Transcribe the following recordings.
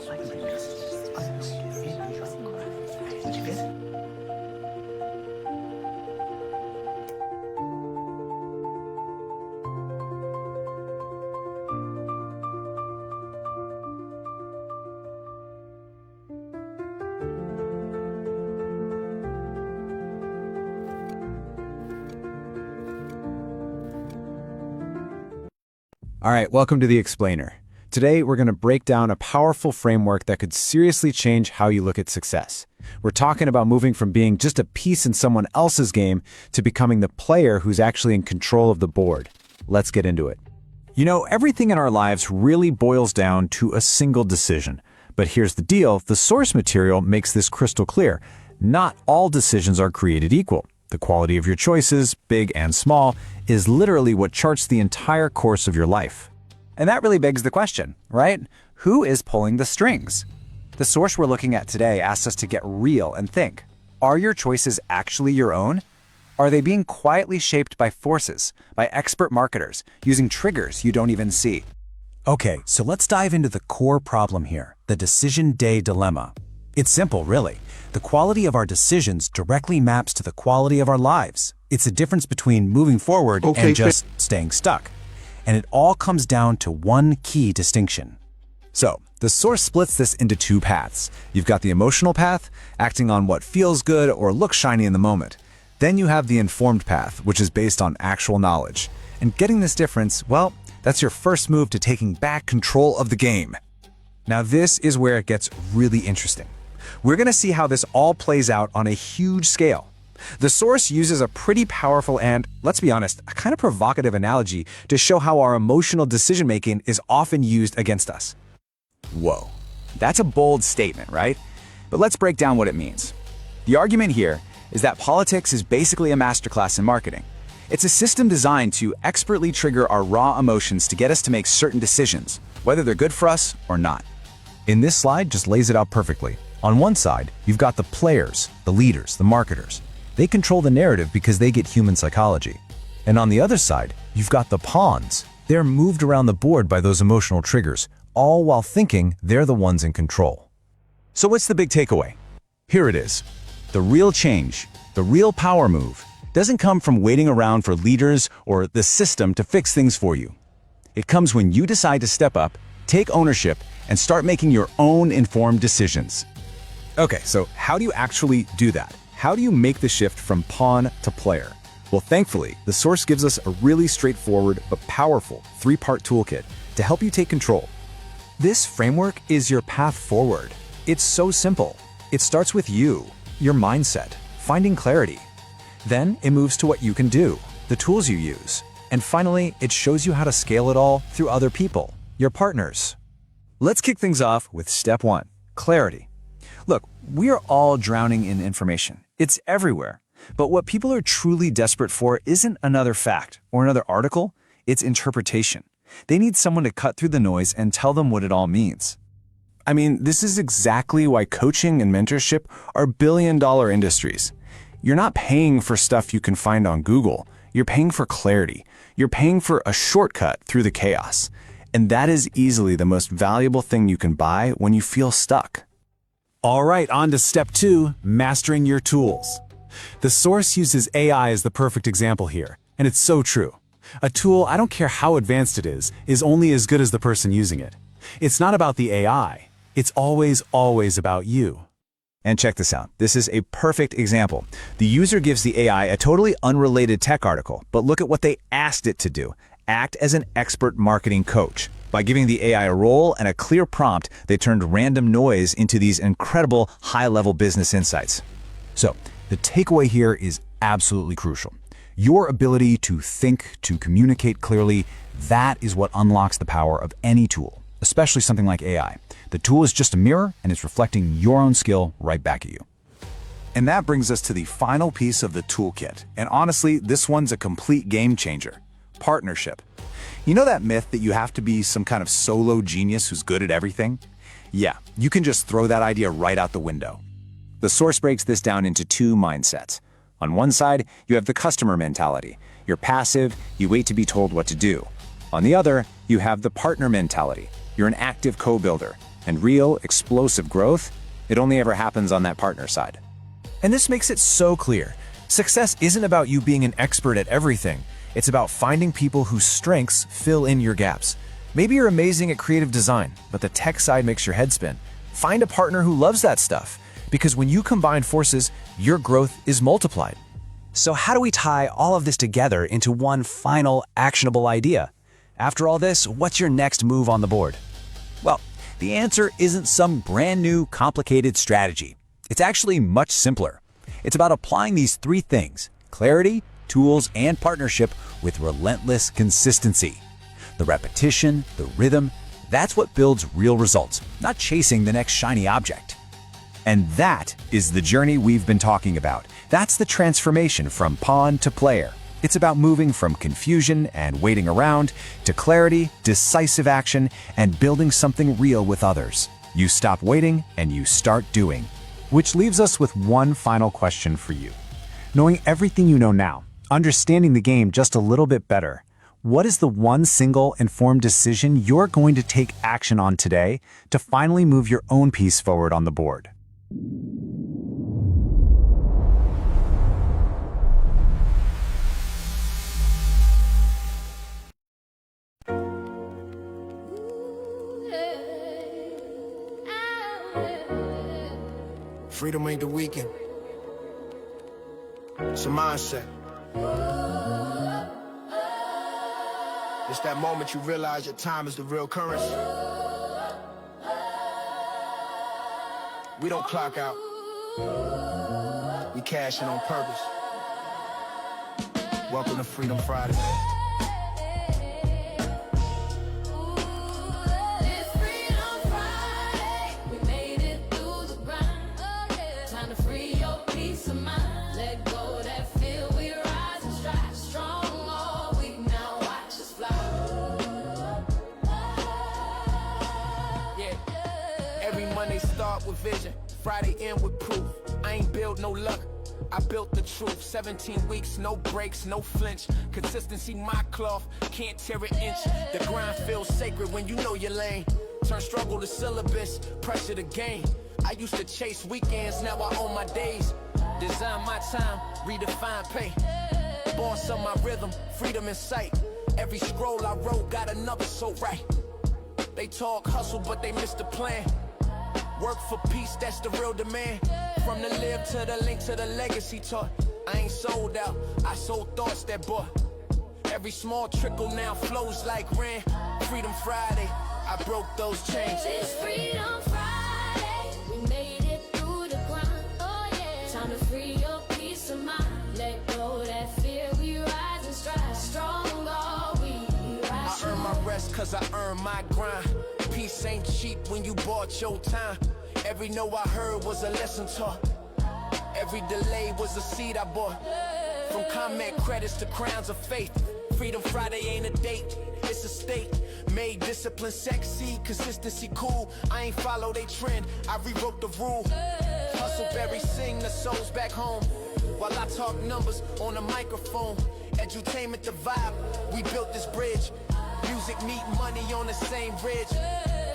All right, welcome to The Explainer. Today, we're going to break down a powerful framework that could seriously change how you look at success. We're talking about moving from being just a piece in someone else's game to becoming the player who's actually in control of the board. Let's get into it. You know, everything in our lives really boils down to a single decision. But here's the deal, the source material makes this crystal clear. Not all decisions are created equal. The quality of your choices, big and small, is literally what charts the entire course of your life. And that really begs the question, right? Who is pulling the strings? The source we're looking at today asks us to get real and think. Are your choices actually your own? Are they being quietly shaped by forces, by expert marketers, using triggers you don't even see? Okay, so let's dive into the core problem here, the decision day dilemma. It's simple, really. The quality of our decisions directly maps to the quality of our lives. It's the difference between moving forward and just staying stuck. And it all comes down to one key distinction. So, the source splits this into two paths. You've got the emotional path, acting on what feels good or looks shiny in the moment. Then you have the informed path, which is based on actual knowledge. And getting this difference, well, that's your first move to taking back control of the game. Now this is where it gets really interesting. We're going to see how this all plays out on a huge scale. The source uses a pretty powerful and, let's be honest, a kind of provocative analogy to show how our emotional decision-making is often used against us. Whoa, that's a bold statement, right? But let's break down what it means. The argument here is that politics is basically a masterclass in marketing. It's a system designed to expertly trigger our raw emotions to get us to make certain decisions, whether they're good for us or not. In this slide just lays it out perfectly. On one side, you've got the players, the leaders, the marketers. They control the narrative because they get human psychology. And on the other side, you've got the pawns. They're moved around the board by those emotional triggers, all while thinking they're the ones in control. So what's the big takeaway? Here it is. The real change, the real power move, doesn't come from waiting around for leaders or the system to fix things for you. It comes when you decide to step up, take ownership, and start making your own informed decisions. Okay, so how do you actually do that? How do you make the shift from pawn to player? Well, thankfully, the source gives us a really straightforward but powerful three-part toolkit to help you take control. This framework is your path forward. It's so simple. It starts with you, your mindset, finding clarity. Then it moves to what you can do, the tools you use. And finally, it shows you how to scale it all through other people, your partners. Let's kick things off with step one, clarity. Look, we are all drowning in information. It's everywhere. But what people are truly desperate for isn't another fact or another article, it's interpretation. They need someone to cut through the noise and tell them what it all means. I mean, this is exactly why coaching and mentorship are billion-dollar industries. You're not paying for stuff you can find on Google. You're paying for clarity. You're paying for a shortcut through the chaos. And that is easily the most valuable thing you can buy when you feel stuck. All right, on to step two, mastering your tools. The source uses AI as the perfect example here, and it's so true. A tool, I don't care how advanced it is only as good as the person using it. It's not about the AI. It's always about you. And check this out. This is a perfect example. The user gives the AI a totally unrelated tech article, but look at what they asked it to do. Act as an expert marketing coach. By giving the AI a role and a clear prompt, they turned random noise into these incredible high-level business insights. So, the takeaway here is absolutely crucial. Your ability to think, to communicate clearly, that is what unlocks the power of any tool, especially something like AI. The tool is just a mirror, and it's reflecting your own skill right back at you. And that brings us to the final piece of the toolkit. And honestly, this one's a complete game changer. Partnership. You know that myth that you have to be some kind of solo genius who's good at everything? Yeah, you can just throw that idea right out the window. The source breaks this down into two mindsets. On one side, you have the customer mentality. You're passive, you wait to be told what to do. On the other, you have the partner mentality. You're an active co-builder. And real, explosive growth, it only ever happens on that partner side. And this makes it so clear. Success isn't about you being an expert at everything. It's about finding people whose strengths fill in your gaps. Maybe you're amazing at creative design, but the tech side makes your head spin. Find a partner who loves that stuff, because when you combine forces, your growth is multiplied. So how do we tie all of this together into one final actionable idea? After all this, what's your next move on the board? Well, the answer isn't some brand new, complicated strategy. It's actually much simpler. It's about applying these three things: clarity, tools, and partnership with relentless consistency. The repetition, the rhythm, that's what builds real results, not chasing the next shiny object. And that is the journey we've been talking about. That's the transformation from pawn to player. It's about moving from confusion and waiting around to clarity, decisive action, and building something real with others. You stop waiting and you start doing. Which leaves us with one final question for you. Knowing everything you know now, understanding the game just a little bit better, what is the one single informed decision you're going to take action on today to finally move your own piece forward on the board? Freedom ain't the weekend. It's a mindset. It's that moment you realize your time is the real currency. We don't clock out. We cash in on purpose. Welcome to Freedom Friday. With vision, Friday end with proof. I ain't build no luck, I built the truth. 17 weeks, no breaks, no flinch. Consistency, my cloth, can't tear an inch. The grind feels sacred when you know your lane. Turn struggle to syllabus, pressure to gain. I used to chase weekends, now I own my days. Design my time, redefine pay. Boss of my rhythm, freedom in sight. Every scroll I wrote got another so right. They talk hustle, but they miss the plan. Work for peace, that's the real demand. From the live to the link to the legacy taught. I ain't sold out, I sold thoughts that bought. Every small trickle now flows like rain. Freedom Friday, I broke those chains. It's Freedom Friday, we made it through the grind. Oh yeah, time to free your peace of mind. Let go that fear, we rise and strive. Strong all we rise. I earn my rest cause I earn my grind. Peace ain't cheap when you bought your time. Every no I heard was a lesson taught. Every delay was a seed I bought. From comment credits to crowns of faith. Freedom Friday ain't a date, it's a state. Made discipline sexy, consistency cool. I ain't follow they trend, I rewrote the rule. Hustle, berry, sing the souls back home. While I talk numbers on the microphone. Edutainment the vibe, we built this bridge. Music meet money on the same bridge.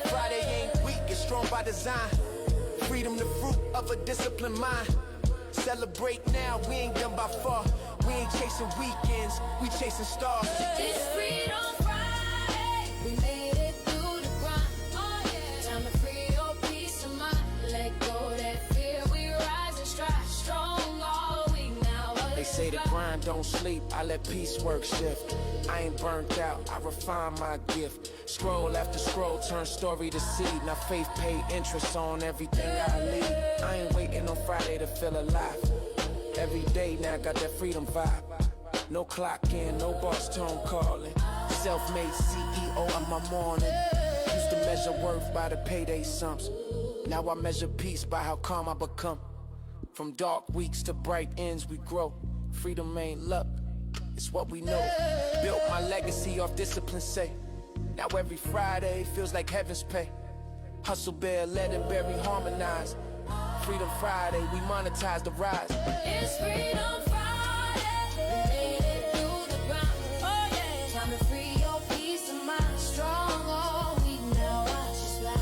Friday ain't weak, it's strong by design. Freedom the fruit of a disciplined mind. Celebrate now, we ain't done by far. We ain't chasing weekends, we chasing stars. It's Freedom Friday, we made it through the grind. Oh yeah, time to free your peace of mind. Let go that fear, we rise and strive. Strong all week now. They say the grind don't sleep, I let peace work shift. I ain't burnt out, I refine my gift. Scroll after scroll, turn story to seed. Now faith pay interest on everything I lead. I ain't waiting on Friday to feel alive. Every day now got that freedom vibe. No clock in, no boss tone calling. Self-made CEO of my morning. Used to measure worth by the payday sums. Now I measure peace by how calm I become. From dark weeks to bright ends we grow. Freedom ain't luck, it's what we know. Built my legacy off discipline, say. Now every Friday feels like heaven's pay. Hustle, bear, legendary, harmonize. Freedom Friday, we monetize the rise. It's Freedom Friday, we made it through the grind. Oh yeah, time to free your peace of mind. Strong all week now, watch us fly.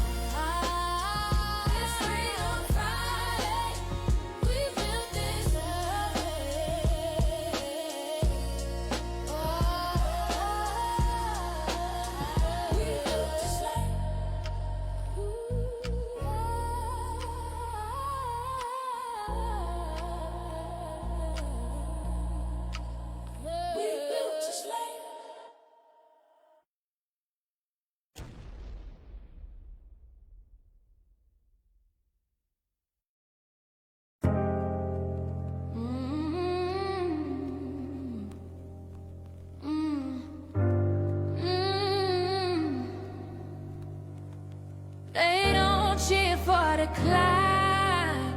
cheer for the climb.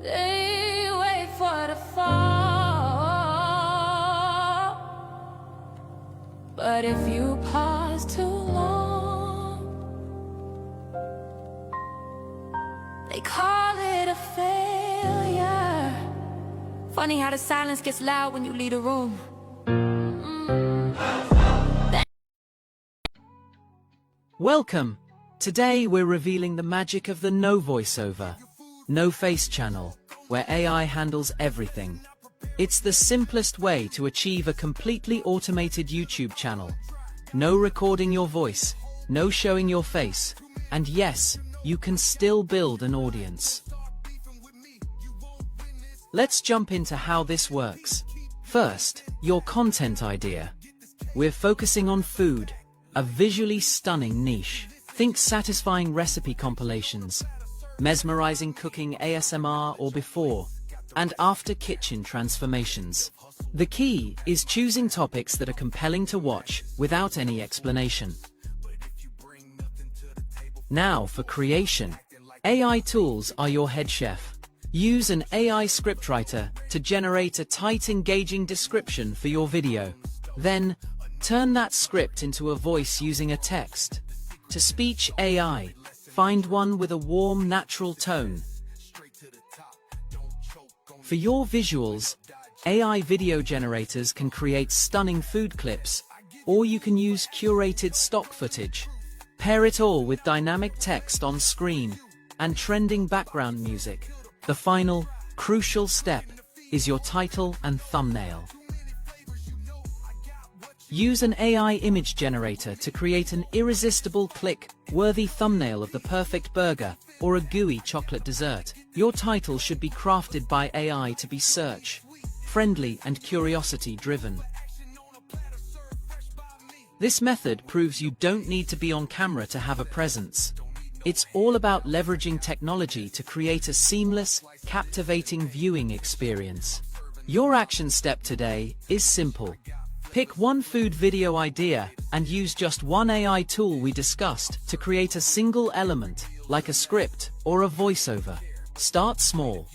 They wait for the fall. But if you pause too long, they call it a failure. Funny how the silence gets loud when you leave the room. Welcome! Today we're revealing the magic of the no voiceover, no face channel, where AI handles everything. It's the simplest way to achieve a completely automated YouTube channel. No recording your voice, no showing your face, and yes, you can still build an audience. Let's jump into how this works. First, your content idea. We're focusing on food, a visually stunning niche. Think satisfying recipe compilations, mesmerizing cooking ASMR or before and after kitchen transformations. The key is choosing topics that are compelling to watch without any explanation. Now for creation. AI tools are your head chef. Use an AI scriptwriter to generate a tight, engaging description for your video. Then, turn that script into a voice using a text-to-speech AI. Find one with a warm, natural tone. For your visuals, AI video generators can create stunning food clips, or you can use curated stock footage. Pair it all with dynamic text on screen and trending background music. The final, crucial step is your title and thumbnail. Use an AI image generator to create an irresistible click-worthy thumbnail of the perfect burger or a gooey chocolate dessert. Your title should be crafted by AI to be search-friendly and curiosity-driven. This method proves you don't need to be on camera to have a presence. It's all about leveraging technology to create a seamless, captivating viewing experience. Your action step today is simple. Pick one food video idea and use just one AI tool we discussed to create a single element, like a script or a voiceover. Start small.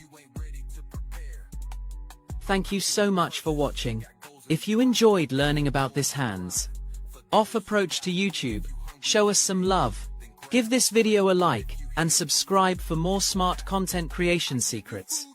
Thank you so much for watching. If you enjoyed learning about this hands-off approach to YouTube, show us some love. Give this video a like and subscribe for more smart content creation secrets.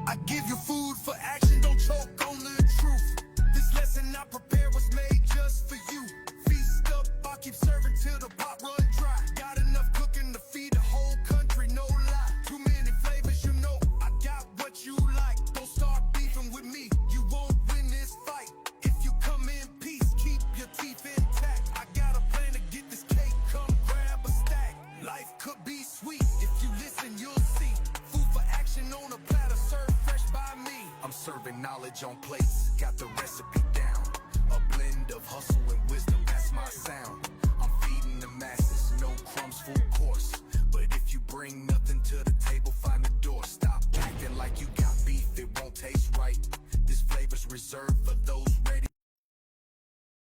I give you food for action, don't choke on the truth. This lesson I prepare was made just for you. Feast up, I'll keep serving till the pot run dry. Got enough cooking to feed the whole country, no lie. Too many flavors, you know, I got what you like. Don't start beefing with me, you won't win this fight. If you come in peace, keep your teeth intact. I got a plan to get this cake, come grab a stack. Life could be sweet, if you listen, you'll see. Food for action on a platter, served fresh by me. I'm serving knowledge on plates, got the recipe down. A blend of hustle and wisdom, that's my sound. I'm feeding the masses, no crumbs, full course. But if you bring nothing to the table, find the door. Stop acting like you got beef, it won't taste right. This flavor's reserved for those ready.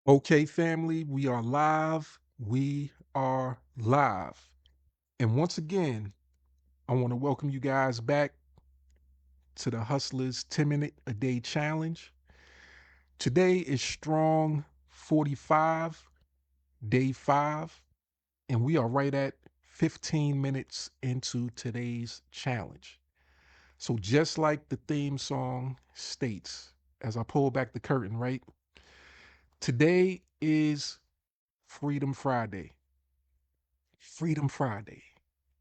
Okay, family, we are live. We are live. And once again, I want to welcome you guys back to the Hustlers 10-minute a day challenge. Today is strong 45, day 5, and we are right at 15 minutes into today's challenge. So just like the theme song states, as I pull back the curtain, right? Today is Freedom Friday. Freedom Friday.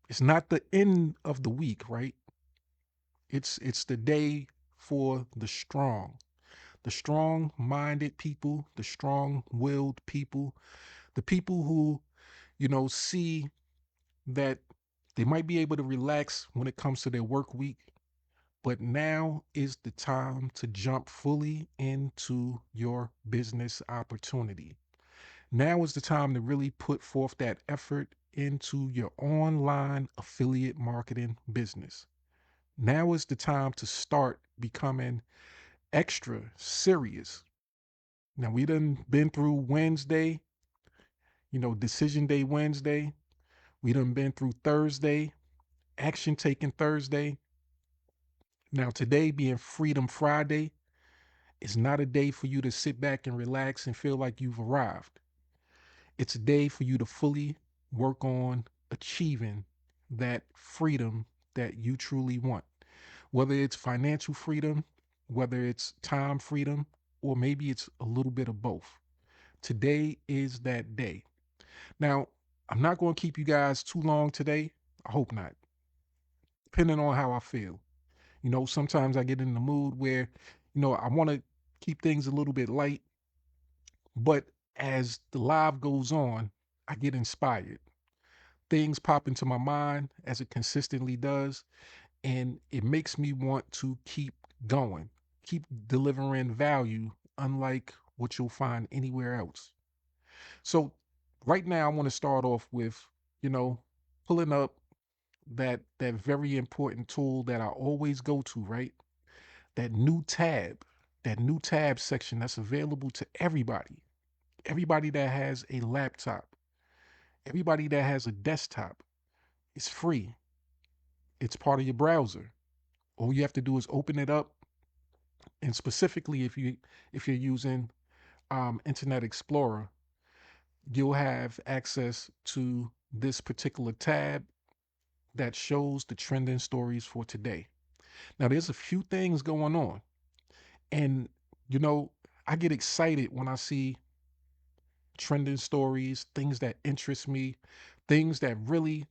It's not the end of the week, right? It's the day for the strong-minded people, the strong-willed people, the people who, see that they might be able to relax when it comes to their work week, but now is the time to jump fully into your business opportunity. Now is the time to really put forth that effort into your online affiliate marketing business. Now is the time to start becoming extra serious. Now we done been through Wednesday, decision day Wednesday. We done been through Thursday, action taking Thursday. Now today being Freedom Friday is not a day for you to sit back and relax and feel like you've arrived. It's a day for you to fully work on achieving that freedom that you truly want. Whether it's financial freedom, whether it's time freedom, or maybe it's a little bit of both. Today is that day. Now, I'm not going to keep you guys too long today. I hope not, depending on how I feel. Sometimes I get in the mood where, I want to keep things a little bit light, but as the live goes on, I get inspired. Things pop into my mind as it consistently does, and it makes me want to keep going, keep delivering value, unlike what you'll find anywhere else. So, right now, I want to start off with, pulling up that very important tool that I always go to, right? That new tab section that's available to everybody that has a laptop, everybody that has a desktop. It's free. It's part of your browser. All you have to do is open it up, and specifically if you're using Internet Explorer, you'll have access to this particular tab that shows the trending stories for today. Now, there's a few things going on, and you know, I get excited when I see trending stories, things that interest me, things that really,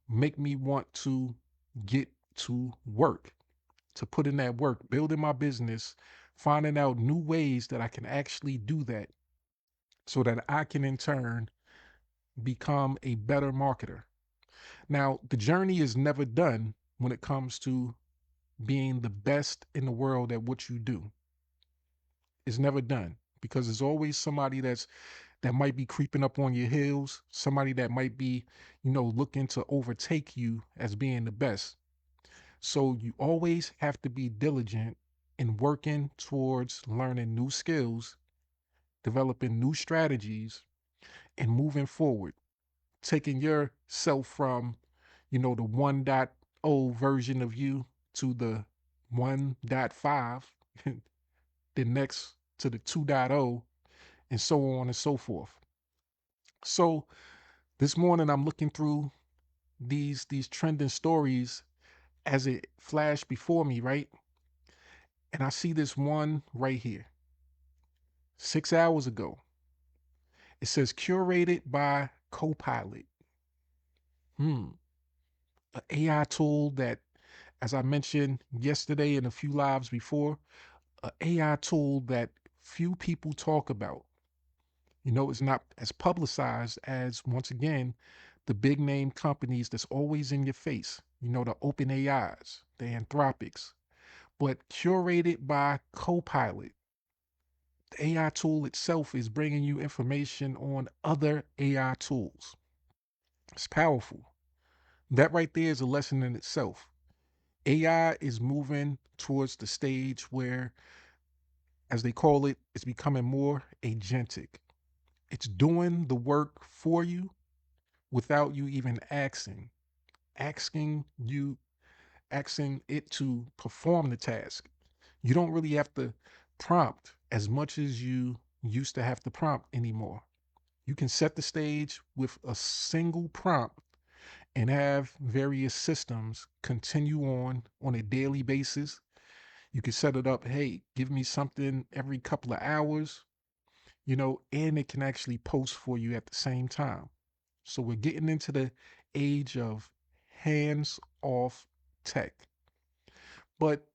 make me want to get to work, to put in that work, building my business, finding out new ways that I can actually do that so that I can in turn become a better marketer. Now, the journey is never done when it comes to being the best in the world at what you do. It's never done because there's always somebody that might be creeping up on your heels, somebody that might be, looking to overtake you as being the best. So you always have to be diligent in working towards learning new skills, developing new strategies, and moving forward, taking yourself from, the 1.0 version of you to the 1.5, the next to the 2.0, and so on and so forth. So this morning I'm looking through these trending stories as it flashed before me, right? And I see this one right here. 6 hours ago. It says curated by Copilot. An AI tool that, as I mentioned yesterday in a few lives before, an AI tool that few people talk about. It's not as publicized as, once again, the big name companies that's always in your face, the open AIs, the Anthropics, but curated by Copilot. The AI tool itself is bringing you information on other AI tools. It's powerful. That right there is a lesson in itself. AI is moving towards the stage where, as they call it, it's becoming more agentic. It's doing the work for you without you even asking you, asking it to perform the task. You don't really have to prompt as much as you used to have to prompt anymore. You can set the stage with a single prompt and have various systems continue on a daily basis. You can set it up, hey, give me something every couple of hours, and it can actually post for you at the same time. So we're getting into the age of hands off tech. But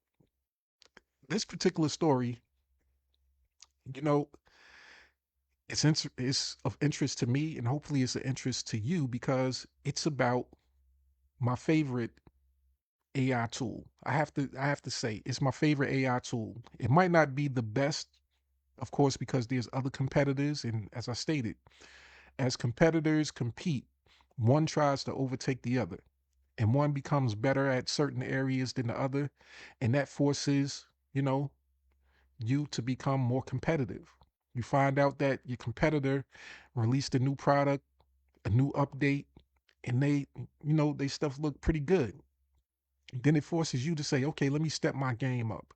this particular story, you know, it's of interest to me, and hopefully it's of interest to you because it's about my favorite AI tool. I have to say it's my favorite AI tool. It might not be the best, of course, because there's other competitors, and as I stated, as competitors compete, one tries to overtake the other, and one becomes better at certain areas than the other, and that forces, you know, you to become more competitive. You find out that your competitor released a new product, a new update, and they stuff look pretty good. Then it forces you to say, okay, let me step my game up.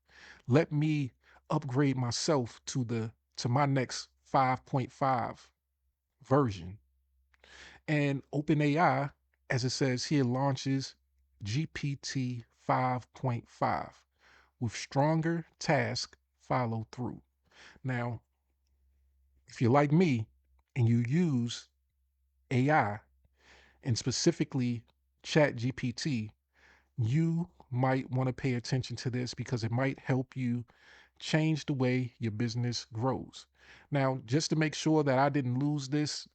Let me upgrade myself to my next 5.5 version. And OpenAI, as it says here, launches GPT 5.5 with stronger task follow through. Now, if you're like me and you use AI and specifically Chat GPT, you might want to pay attention to this because it might help you change the way your business grows. Now, just to make sure that I didn't lose this,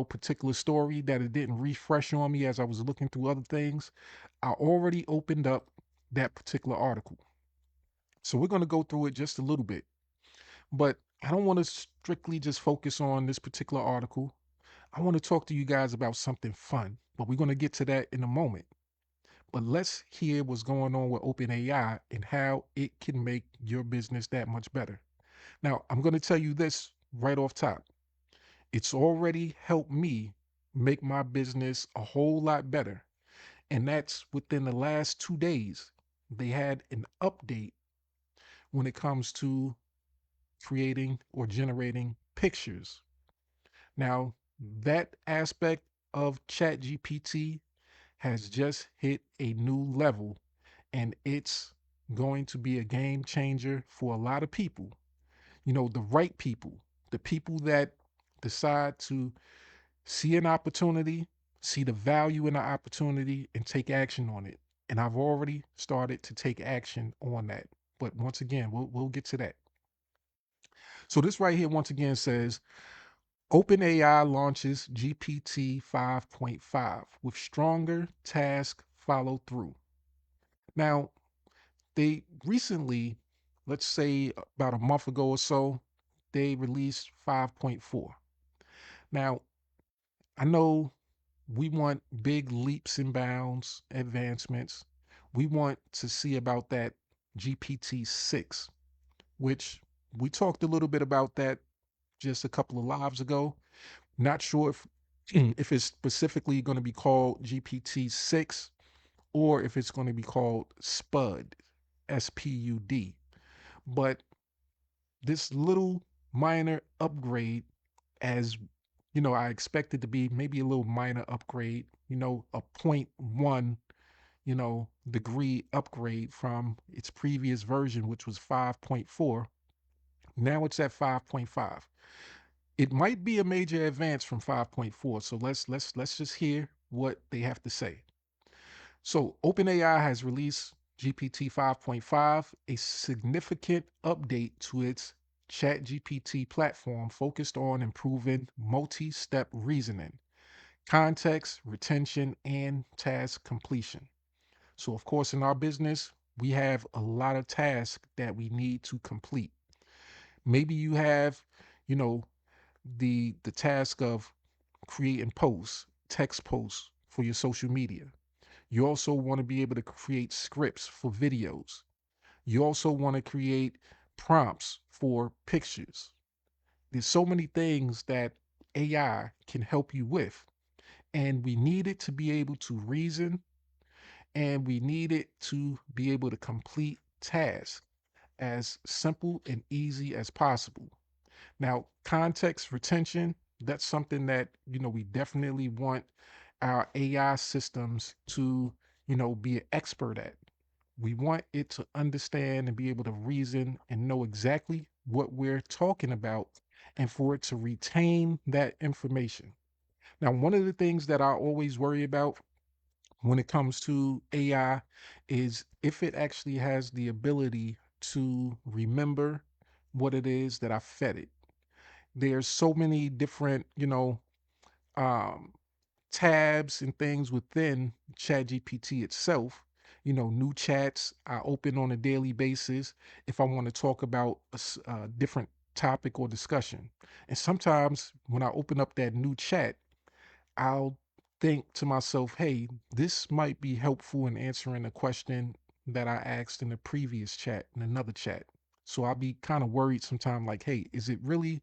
particular story, that it didn't refresh on me as I was looking through other things, I already opened up that particular article. So we're going to go through it just a little bit. But I don't want to strictly just focus on this particular article. I want to talk to you guys about something fun, but we're going to get to that in a moment. But let's hear what's going on with OpenAI and how it can make your business that much better. Now, I'm going to tell you this right off top. It's already helped me make my business a whole lot better. And that's within the last 2 days. They had an update when it comes to creating or generating pictures. Now, that aspect of ChatGPT has just hit a new level, and it's going to be a game changer for a lot of people. The right people, the people that decide to see an opportunity, see the value in the opportunity, and take action on it. And I've already started to take action on that. But once again, we'll get to that. So this right here, once again, says OpenAI launches GPT 5.5 with stronger task follow through. Now, they recently, let's say about a month ago or so, they released 5.4. Now, I know we want big leaps and bounds advancements. We want to see about that GPT 6, which we talked a little bit about that just a couple of lives ago. Not sure if if it's specifically going to be called GPT 6 or if it's going to be called SPUD, SPUD. But this little minor upgrade, as I expect it to be maybe a little minor upgrade, a point 0.1, degree upgrade from its previous version, which was 5.4. Now it's at 5.5. It might be a major advance from 5.4. So let's just hear what they have to say. So OpenAI has released GPT 5.5, a significant update to its ChatGPT platform focused on improving multi-step reasoning, context, retention, and task completion. So of course, in our business, we have a lot of tasks that we need to complete. Maybe you have, you know, the task of creating posts, text posts for your social media. You also want to be able to create scripts for videos. You also want to create prompts for pictures. There's so many things that AI can help you with, and we need it to be able to reason, and we need it to be able to complete tasks as simple and easy as possible. Now, context retention, that's something that, we definitely want our AI systems to, be an expert at. We want it to understand and be able to reason and know exactly what we're talking about and for it to retain that information. Now, one of the things that I always worry about when it comes to AI is if it actually has the ability to remember what it is that I fed it. There's so many different, um, tabs and things within ChatGPT itself. New chats I open on a daily basis if I want to talk about a different topic or discussion. And sometimes when I open up that new chat, I'll think to myself, hey, this might be helpful in answering a question that I asked in the previous chat, in another chat. So I'll be kind of worried sometimes, like, hey, is it really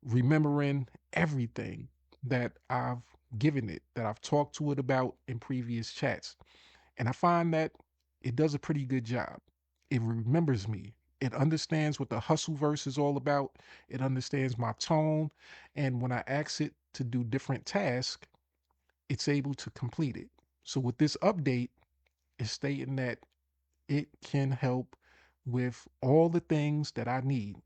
remembering everything that I've given it, that I've talked to it about in previous chats? And I find that it does a pretty good job. It remembers me. It understands what the hustle verse is all about. It understands my tone. And when I ask it to do different tasks, it's able to complete it. So with this update, it's stating that it can help with all the things that I need.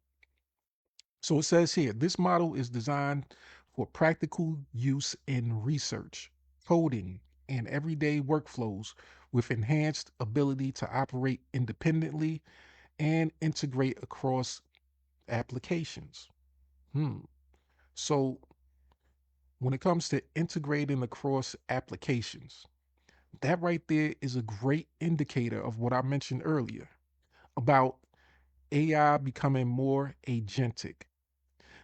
So it says here, this model is designed for practical use in research, coding, and everyday workflows with enhanced ability to operate independently and integrate across applications. So when it comes to integrating across applications, that right there is a great indicator of what I mentioned earlier about AI becoming more agentic.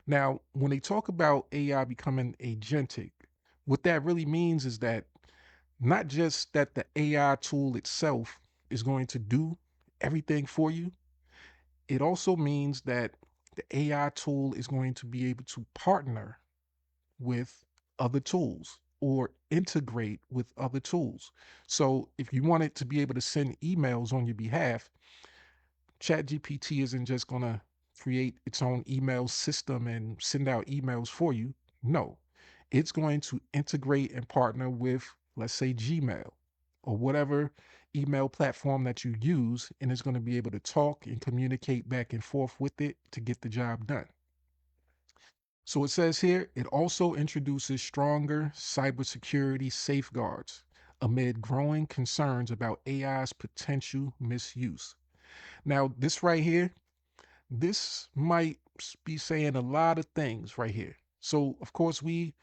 Now, when they talk about AI becoming agentic, what that really means is that not just that the AI tool itself is going to do everything for you, it also means that the AI tool is going to be able to partner with other tools or integrate with other tools. So if you want it to be able to send emails on your behalf, ChatGPT isn't just going to create its own email system and send out emails for you. No, it's going to integrate and partner with, let's say, Gmail or whatever email platform that you use, and it's going to be able to talk and communicate back and forth with it to get the job done. So it says here, it also introduces stronger cybersecurity safeguards amid growing concerns about AI's potential misuse. Now, this right here, this might be saying a lot of things right here. So, of course, we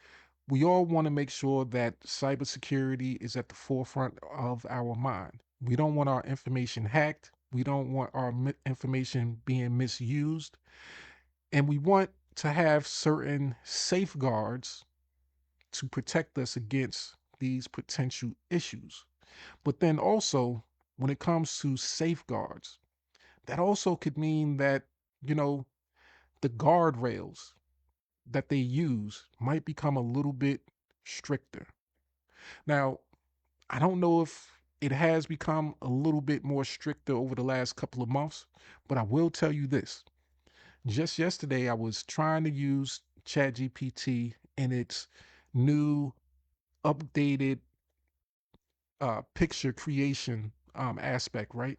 all want to make sure that cybersecurity is at the forefront of our mind. We don't want our information hacked. We don't want our information being misused. And we want to have certain safeguards to protect us against these potential issues. But then also, when it comes to safeguards, that also could mean that, you know, the guardrails that they use might become a little bit stricter. Now, I don't know if it has become a little bit more stricter over the last couple of months, but I will tell you this. Just yesterday, I was trying to use ChatGPT in its new updated picture creation aspect, right?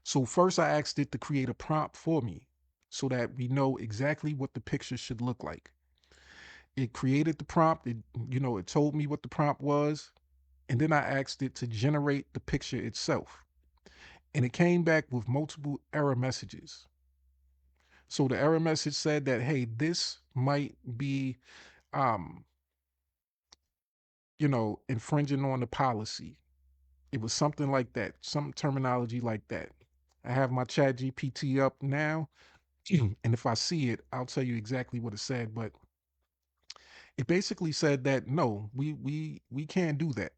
So first I asked it to create a prompt for me so that we know exactly what the picture should look like. It created the prompt, it told me what the prompt was, and then I asked it to generate the picture itself. And it came back with multiple error messages. So the error message said that, hey, this might be um, infringing on the policy. It was something like that, some terminology like that. I have my chat GPT up now, and if I see it, I'll tell you exactly what it said. But it basically said that no, we can't do that.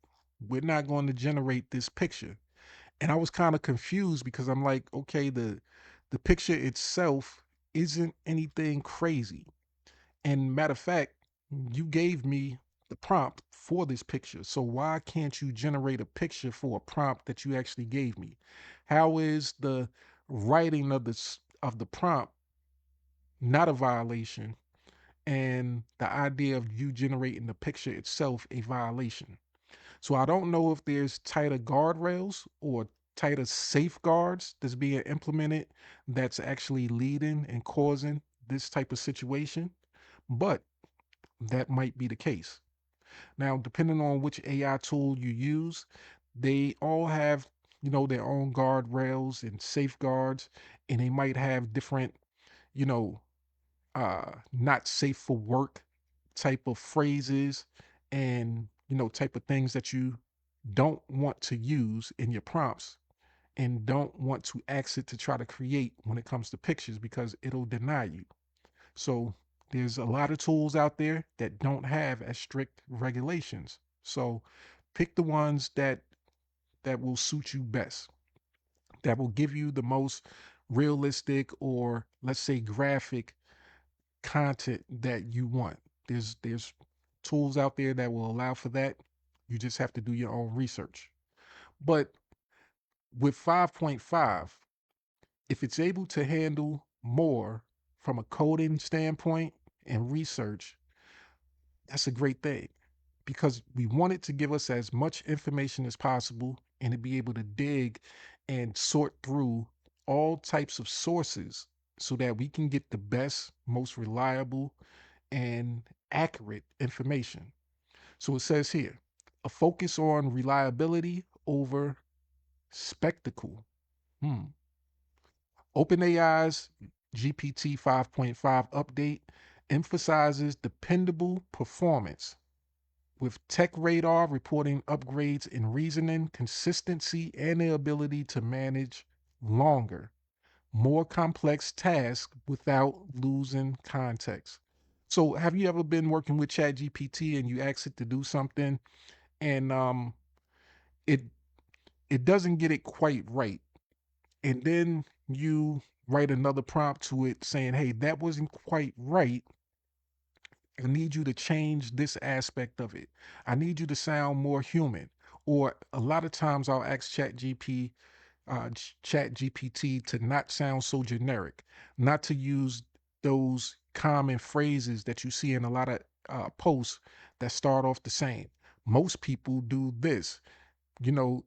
We're not going to generate this picture. And I was kind of confused because I'm like, okay, the picture itself isn't anything crazy. And matter of fact, you gave me the prompt for this picture. So why can't you generate a picture for a prompt that you actually gave me? How is the writing of the prompt not a violation and the idea of you generating the picture itself a violation? So I don't know if there's tighter guardrails or tighter safeguards that's being implemented that's actually leading and causing this type of situation, but that might be the case. Now, depending on which AI tool you use, they all have, their own guardrails and safeguards, and they might have different, you know, not safe for work type of phrases and, type of things that you don't want to use in your prompts and don't want to ask it to try to create when it comes to pictures because it'll deny you. So There's a lot of tools out there that don't have as strict regulations. So pick the ones that will suit you best, that will give you the most realistic, or let's say graphic content that you want. There's tools out there that will allow for that. You just have to do your own research. But with 5.5, if it's able to handle more from a coding standpoint and research, that's a great thing, because we want it to give us as much information as possible and to be able to dig and sort through all types of sources so that we can get the best, most reliable, and accurate information. So it says here, a focus on reliability over spectacle. Hmm. OpenAI's GPT 5.5 update emphasizes dependable performance, with Tech Radar reporting upgrades in reasoning, consistency, and the ability to manage longer, more complex tasks without losing context. So, have you ever been working with ChatGPT and you ask it to do something, and it it doesn't get it quite right, and then you write another prompt to it saying, "Hey, that wasn't quite right. I need you to change this aspect of it. I need you to sound more human." Or a lot of times I'll ask Chat GPT to not sound so generic, not to use those common phrases that you see in a lot of posts that start off the same. Most people do this, you know,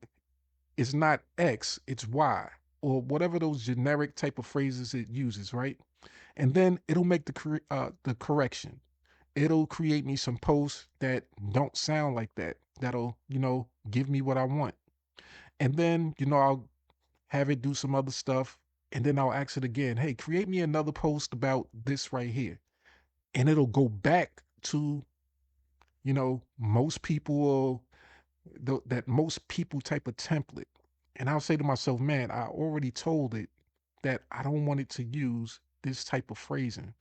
it's not X, it's Y, or whatever those generic type of phrases it uses, right? And then it'll make the correction. It'll create me some posts that don't sound like that. That'll, give me what I want. And then, I'll have it do some other stuff. And then I'll ask it again, hey, create me another post about this right here. And it'll go back to, most people, that most people type of template. And I'll say to myself, man, I already told it that I don't want it to use this type of phrasing.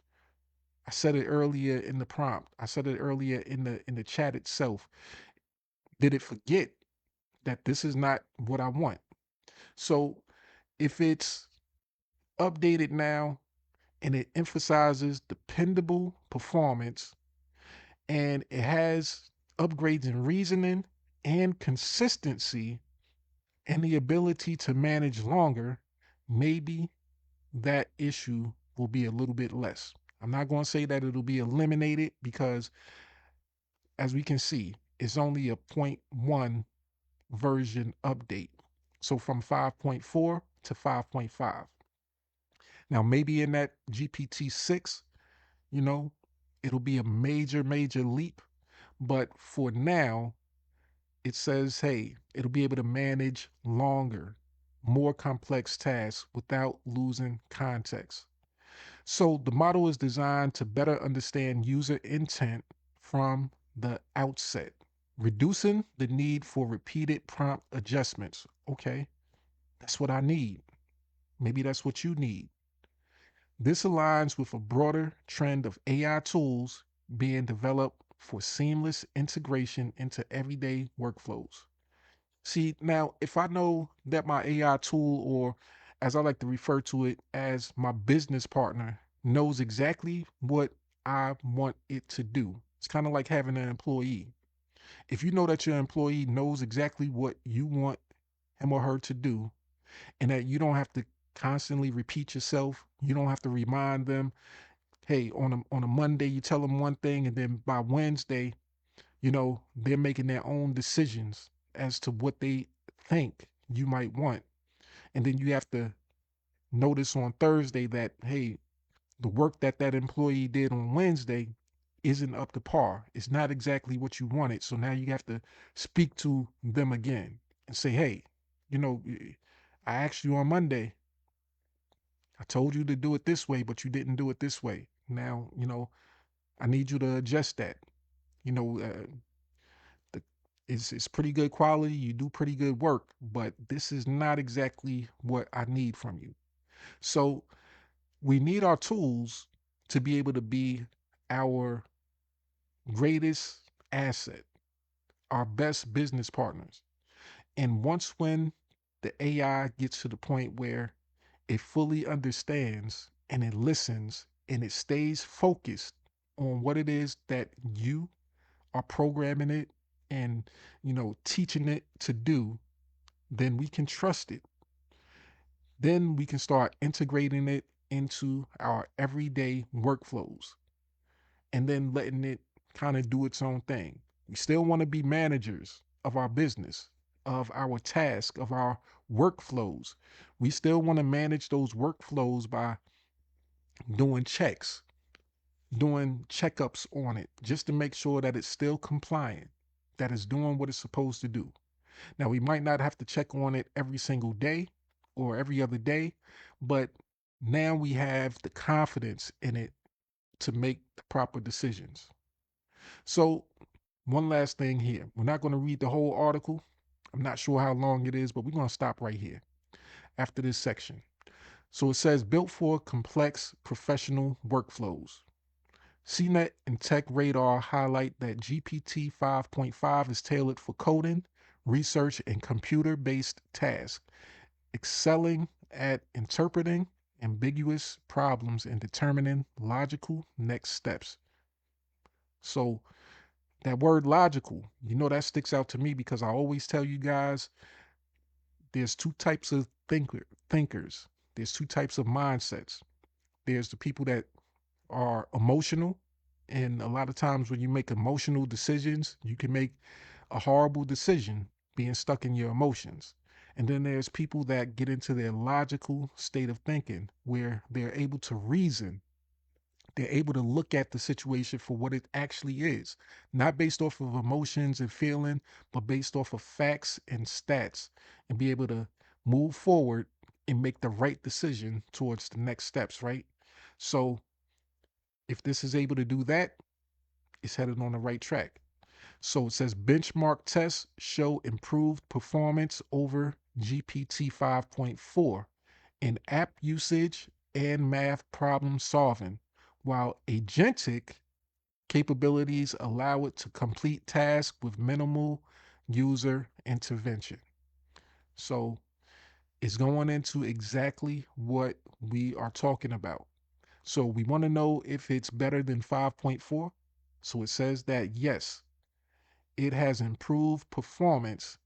I said it earlier in the prompt. I said it earlier in the chat itself. Did it forget that this is not what I want? So if it's updated now and it emphasizes dependable performance and it has upgrades in reasoning and consistency and the ability to manage longer, maybe that issue will be a little bit less. I'm not going to say that it'll be eliminated, because as we can see, it's only a point 0.1 version update. So from 5.4 to 5.5. Now, maybe in that GPT 6, it'll be a major, major leap. But for now, it says, hey, it'll be able to manage longer, more complex tasks without losing context. So the model is designed to better understand user intent from the outset, reducing the need for repeated prompt adjustments. Okay, that's what I need. Maybe that's what you need. This aligns with a broader trend of AI tools being developed for seamless integration into everyday workflows. See, now, if I know that my AI tool, or as I like to refer to it as my business partner, knows exactly what I want it to do, it's kind of like having an employee. If you know that your employee knows exactly what you want him or her to do, and that you don't have to constantly repeat yourself, you don't have to remind them, hey, on a Monday, you tell them one thing, and then by Wednesday, they're making their own decisions as to what they think you might want. And then you have to notice on Thursday that, hey, the work that that employee did on Wednesday isn't up to par. It's not exactly what you wanted. So now you have to speak to them again and say, hey, you know, I asked you on Monday, I told you to do it this way, but you didn't do it this way. Now, I need you to adjust that. You know, the, it's pretty good quality. You do pretty good work, but this is not exactly what I need from you. So we need our tools to be able to be our greatest asset, our best business partners. And once when the AI gets to the point where it fully understands and it listens and it stays focused on what it is that you are programming it and teaching it to do, then we can trust it. Then we can start integrating it into our everyday workflows and then letting it kind of do its own thing. We still want to be managers of our business, of our task, of our workflows. We still want to manage those workflows by doing checks, doing checkups on it, just to make sure that it's still compliant, that it's doing what it's supposed to do. Now, we might not have to check on it every single day or every other day, but now we have the confidence in it to make the proper decisions. So, one last thing here. We're not going to read the whole article. I'm not sure how long it is, but we're going to stop right here after this section. So it says, built for complex professional workflows. CNET and Tech Radar highlight that GPT 5.5 is tailored for coding, research, and computer-based tasks, excelling at interpreting ambiguous problems and determining logical next steps. So that word logical, that sticks out to me because I always tell you guys there's two types of thinkers. There's two types of mindsets. There's the people that are emotional, and a lot of times when you make emotional decisions, you can make a horrible decision being stuck in your emotions. And then there's people that get into their logical state of thinking where they're able to reason. They're able to look at the situation for what it actually is, not based off of emotions and feeling, but based off of facts and stats, and be able to move forward and make the right decision towards the next steps, right? So if this is able to do that, it's headed on the right track. So it says benchmark tests show improved performance over GPT 5.4 in app usage and math problem solving, while agentic capabilities allow it to complete tasks with minimal user intervention. So it's going into exactly what we are talking about. So we want to know if it's better than 5.4. So it says that yes, it has improved performance.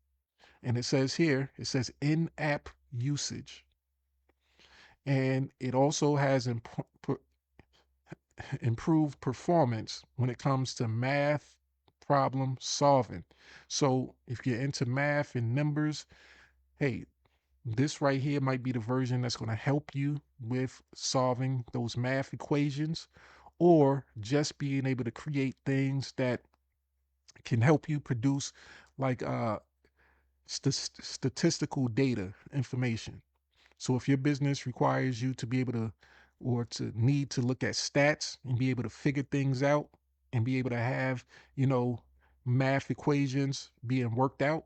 And it says here, it says in-app usage. And it also has improved performance when it comes to math problem solving. So if you're into math and numbers, hey, this right here might be the version that's going to help you with solving those math equations or just being able to create things that can help you produce like statistical data information. So if your business requires you to be able to or to need to look at stats and be able to figure things out and be able to have, math equations being worked out,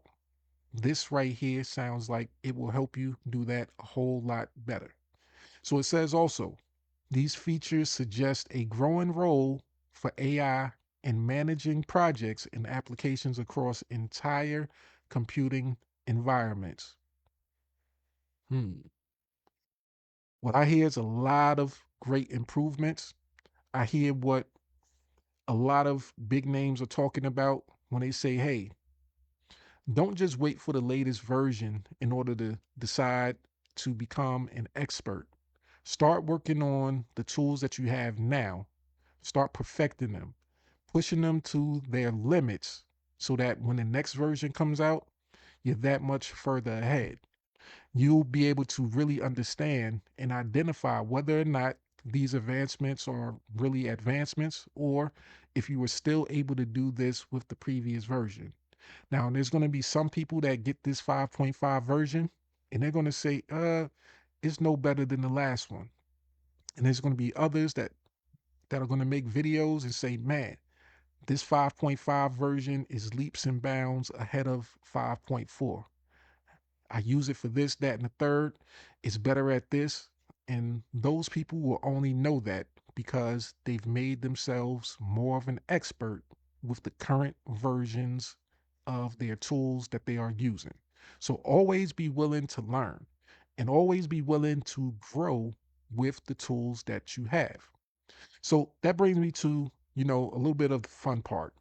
this right here sounds like it will help you do that a whole lot better. So it says also, these features suggest a growing role for AI in managing projects and applications across entire computing environments. What I hear is a lot of great improvements. I hear what a lot of big names are talking about when they say, hey, don't just wait for the latest version in order to decide to become an expert. Start working on the tools that you have now. Start perfecting them, pushing them to their limits so that when the next version comes out, you're that much further ahead. You'll be able to really understand and identify whether or not these advancements are really advancements or if you were still able to do this with the previous version. Now, there's going to be some people that get this 5.5 version and they're going to say, it's no better than the last one. And there's going to be others that are going to make videos and say, man, this 5.5 version is leaps and bounds ahead of 5.4. I use it for this, that, and the third. It's better at this. And those people will only know that because they've made themselves more of an expert with the current versions of their tools that they are using. So always be willing to learn and always be willing to grow with the tools that you have. So that brings me to, a little bit of the fun part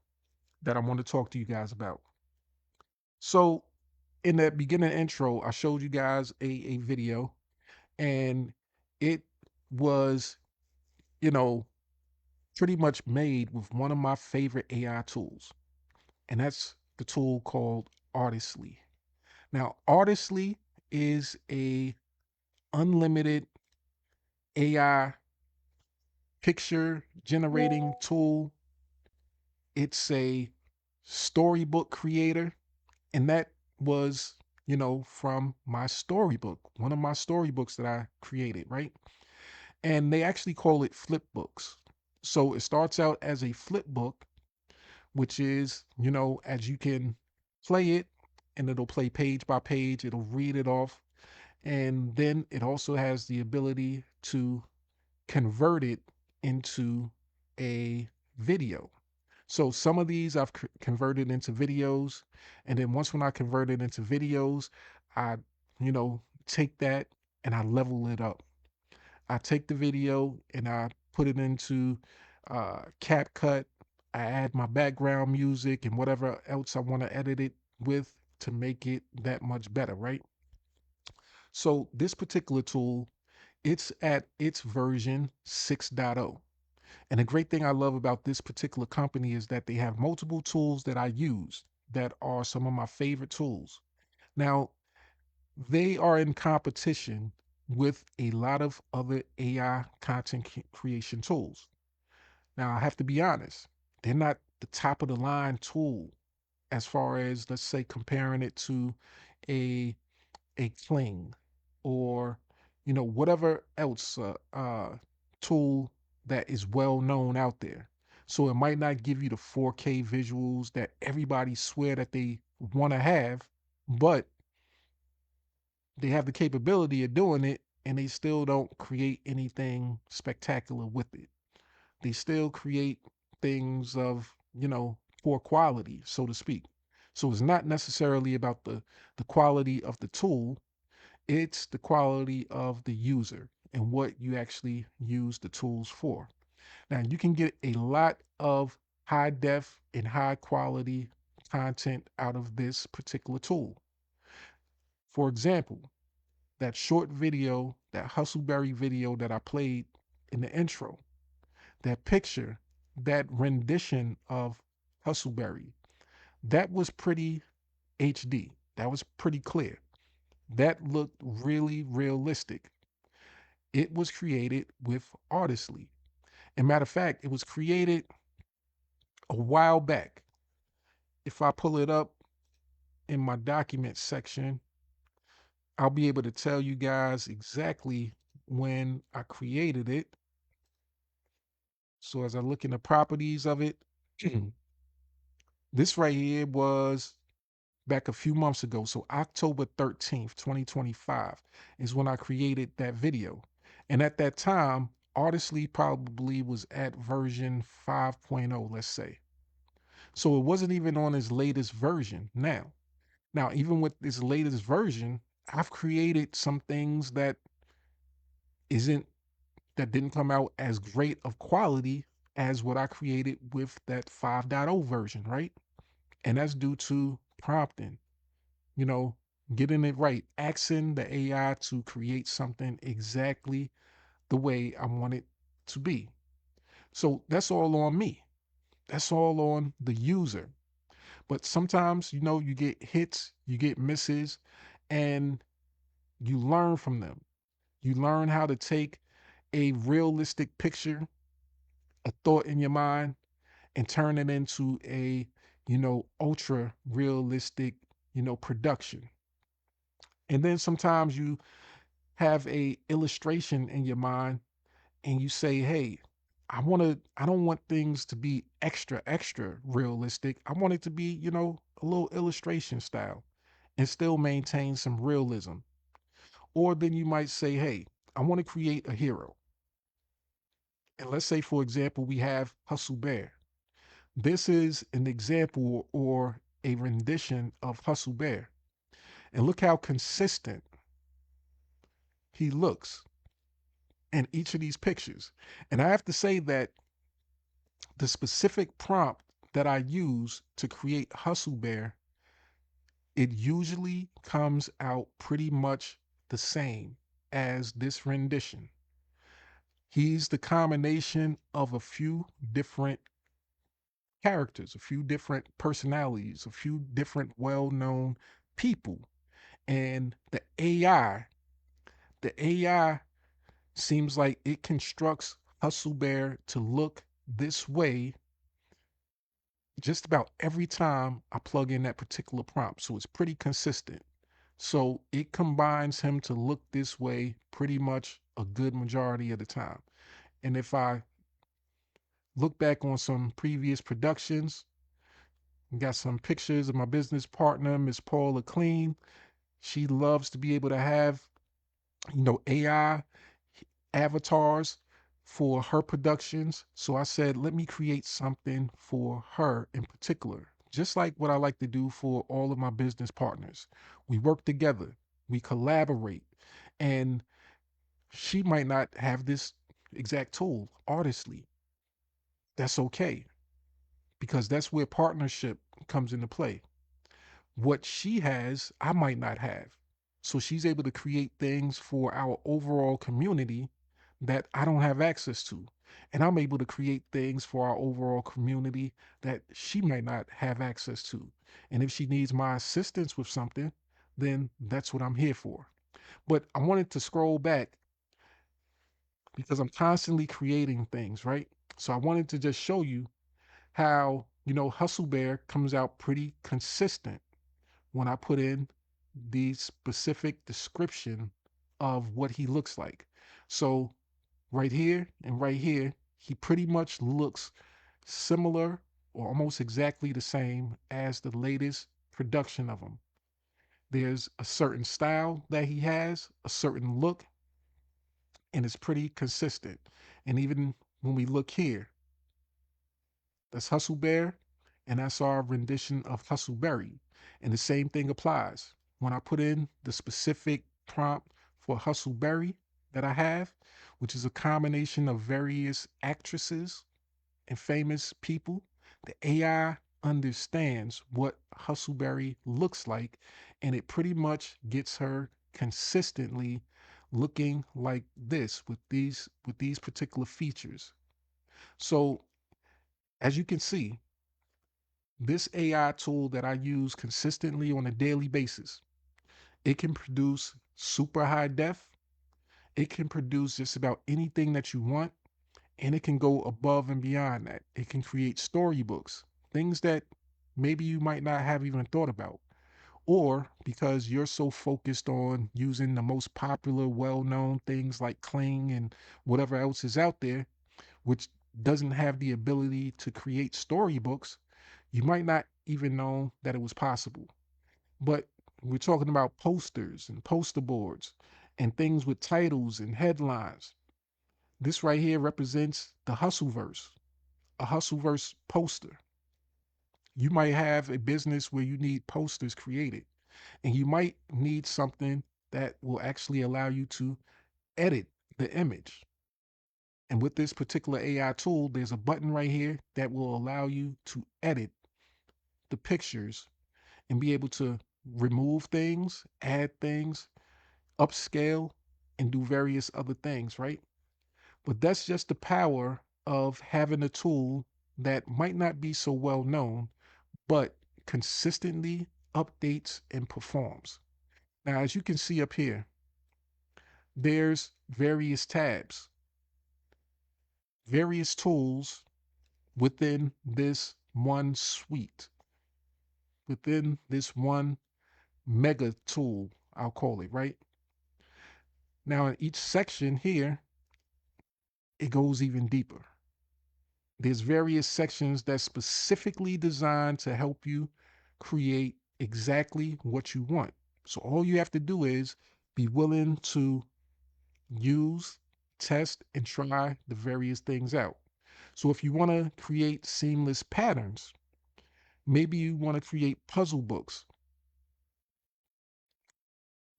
that I want to talk to you guys about. So in that beginning intro, I showed you guys a video, and it was, you know, pretty much made with one of my favorite AI tools, and that's the tool called Artistly. Now, Artistly is a unlimited AI picture generating tool. It's a storybook creator, and that was, from my storybook, one of my storybooks that I created, right? And they actually call it flip books. So it starts out as a flip book, which is, as you can play it, and it'll play page by page, it'll read it off. And then it also has the ability to convert it into a video. So some of these I've converted into videos. And then once when I convert it into videos, I, take that and I level it up. I take the video and I put it into CapCut. I add my background music and whatever else I want to edit it with to make it that much better, right? So this particular tool, it's at its version 6.0. And the great thing I love about this particular company is that they have multiple tools that I use that are some of my favorite tools. Now, they are in competition with a lot of other AI content creation tools. Now, I have to be honest, they're not the top of the line tool as far as, let's say, comparing it to a Kling or whatever else tool that is well known out there. So it might not give you the 4K visuals that everybody swear that they want to have, but they have the capability of doing it, and they still don't create anything spectacular with it. They still create things of, poor quality, so to speak. So it's not necessarily about the quality of the tool, it's the quality of the user and what you actually use the tools for. Now, you can get a lot of high def and high quality content out of this particular tool. For example, that short video, that Hustleberry video that I played in the intro, that picture, that rendition of Hustleberry, that was pretty HD. That was pretty clear. That looked really realistic. It was created with Artistly. And matter of fact, it was created a while back. If I pull it up in my documents section, I'll be able to tell you guys exactly when I created it. So as I look in the properties of it, this right here was back a few months ago. So October 13th, 2025 is when I created that video. And at that time, Artistly probably was at version 5.0, let's say. So it wasn't even on its latest version Now, even with this latest version, I've created some things isn't that didn't come out as great of quality as what I created with that 5.0 version, right? And that's due to prompting, you know, getting it right, asking the AI to create something exactly the way I want it to be. So that's all on me. That's all on the user. But sometimes, you get hits, you get misses, and you learn from them. You learn how to take a realistic picture, a thought in your mind, and turn it into a, ultra realistic, production. And then sometimes you have a illustration in your mind and you say, hey, I don't want things to be extra realistic. I want it to be, a little illustration style and still maintain some realism. Or then you might say, hey, I want to create a hero. And let's say, for example, we have Hustle Bear. This is an example or a rendition of Hustle Bear. And look how consistent he looks in each of these pictures. And I have to say that the specific prompt that I use to create Hustle Bear, it usually comes out pretty much the same as this rendition. He's the combination of a few different characters, a few different personalities, a few different well-known people. And the AI seems like it constructs Hustle Bear to look this way just about every time I plug in that particular prompt. So it's pretty consistent. So it combines him to look this way pretty much a good majority of the time. And if I look back on some previous productions, got some pictures of my business partner, Miss Paula Clean. She loves to be able to have, AI avatars for her productions. So I said, let me create something for her in particular, just like what I like to do for all of my business partners. We work together, we collaborate, and she might not have this exact tool artistly. That's okay, because that's where partnership comes into play. What she has, I might not have. So she's able to create things for our overall community that I don't have access to. And I'm able to create things for our overall community that she might not have access to. And if she needs my assistance with something, then that's what I'm here for. But I wanted to scroll back because I'm constantly creating things, right? So I wanted to just show you how, Hustle Bear comes out pretty consistent when I put in the specific description of what he looks like. So right here and right here, he pretty much looks similar or almost exactly the same as the latest production of him. There's a certain style that he has, a certain look, and it's pretty consistent. And even when we look here, that's Hustle Bear, and that's our rendition of Hustleberry. And the same thing applies. When I put in the specific prompt for Hustleberry that I have, which is a combination of various actresses and famous people, the AI understands what Hustleberry looks like, and it pretty much gets her consistently looking like this with these particular features. So as you can see, this AI tool that I use consistently on a daily basis, it can produce super high def. It can produce just about anything that you want, and it can go above and beyond that. It can create storybooks, things that maybe you might not have even thought about. Or because you're so focused on using the most popular, well-known things like Kling and whatever else is out there, which doesn't have the ability to create storybooks, you might not even know that it was possible. But we're talking about posters and poster boards and things with titles and headlines. This right here represents the Hustleverse, a Hustleverse poster. You might have a business where you need posters created, and you might need something that will actually allow you to edit the image. And with this particular AI tool, there's a button right here that will allow you to edit the pictures and be able to remove things, add things, upscale, and do various other things, right? But that's just the power of having a tool that might not be so well known, but consistently updates and performs. Now, as you can see up here, there's various tabs, various tools within this one suite, within this one mega tool, I'll call it, right? Now, in each section here, it goes even deeper. There's various sections that's specifically designed to help you create exactly what you want. So all you have to do is be willing to use test, and try the various things out. So if you want to create seamless patterns, maybe you want to create puzzle books.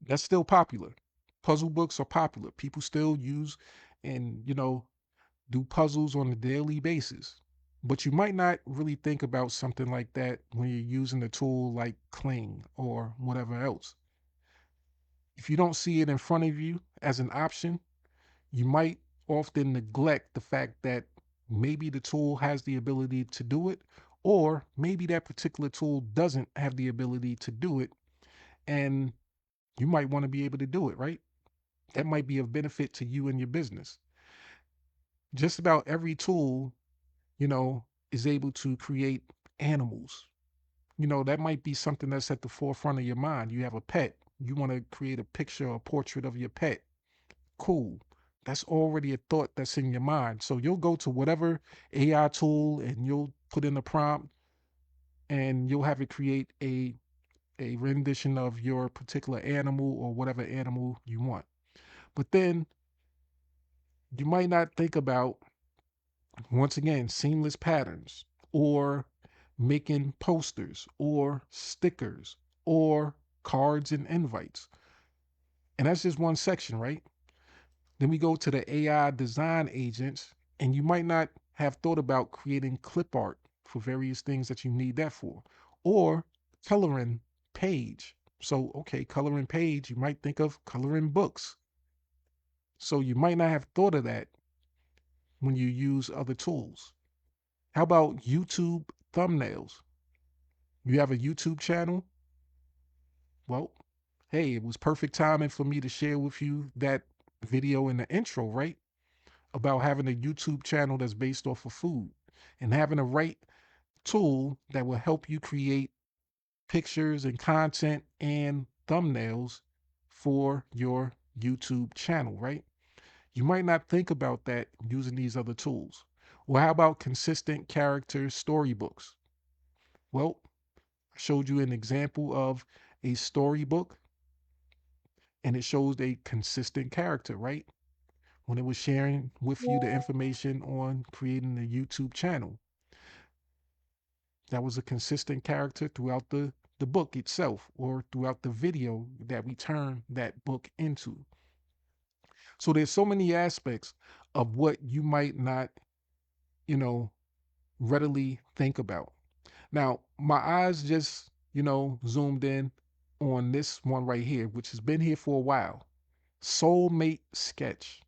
That's still popular. Puzzle books are popular. People still use and, do puzzles on a daily basis. But you might not really think about something like that when you're using a tool like Kling or whatever else. If you don't see it in front of you as an option, you might often neglect the fact that maybe the tool has the ability to do it, or maybe that particular tool doesn't have the ability to do it, and you might want to be able to do it, right? That might be of benefit to you and your business. Just about every tool, is able to create animals. That might be something that's at the forefront of your mind. You have a pet, you want to create a picture or portrait of your pet. Cool. That's already a thought that's in your mind. So you'll go to whatever AI tool and you'll put in a prompt and you'll have it create a rendition of your particular animal or whatever animal you want. But then you might not think about, once again, seamless patterns or making posters or stickers or cards and invites. And that's just one section, right? Then we go to the AI design agents, and you might not have thought about creating clip art for various things that you need that for, or coloring page. So, okay, coloring page, you might think of coloring books. So you might not have thought of that when you use other tools. How about YouTube thumbnails? You have a YouTube channel? Well, hey, it was perfect timing for me to share with you that video in the intro, right? About having a YouTube channel that's based off of food and having the right tool that will help you create pictures and content and thumbnails for your YouTube channel, right? You might not think about that using these other tools. Well, how about consistent character storybooks? Well, I showed you an example of a storybook and it shows a consistent character, right? When it was sharing with you the information on creating a YouTube channel. That was a consistent character throughout the book itself or throughout the video that we turn that book into. So there's so many aspects of what you might not, you know, readily think about. Now, my eyes just, zoomed in on this one right here, which has been here for a while. Soulmate sketch.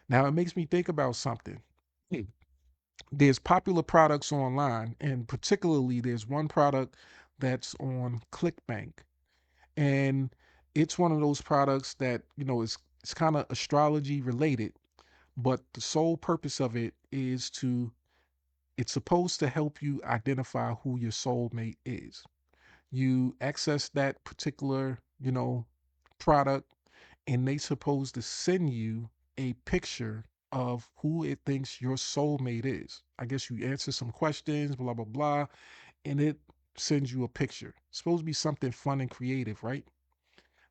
Now, it makes me think about something. There's popular products online, and particularly there's one product that's on ClickBank. And it's one of those products that, it's kind of astrology related, but the sole purpose of it is it's supposed to help you identify who your soulmate is. You access that particular, product, and they supposed to send you a picture of who it thinks your soulmate is. I guess you answer some questions, blah blah blah, and it sends you a picture. It's supposed to be something fun and creative, right?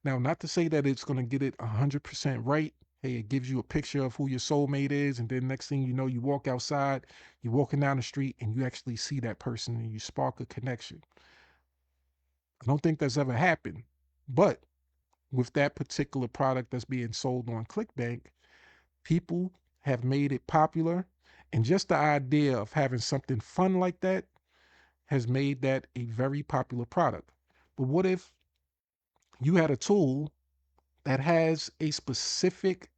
Now, not to say that it's going to get it 100% right. Hey, it gives you a picture of who your soulmate is, and then next thing you know, you walk outside, you're walking down the street, and you actually see that person and you spark a connection. I don't think that's ever happened. But with that particular product that's being sold on ClickBank, people have made it popular. And just the idea of having something fun like that has made that a very popular product. But what if you had a tool that has a specific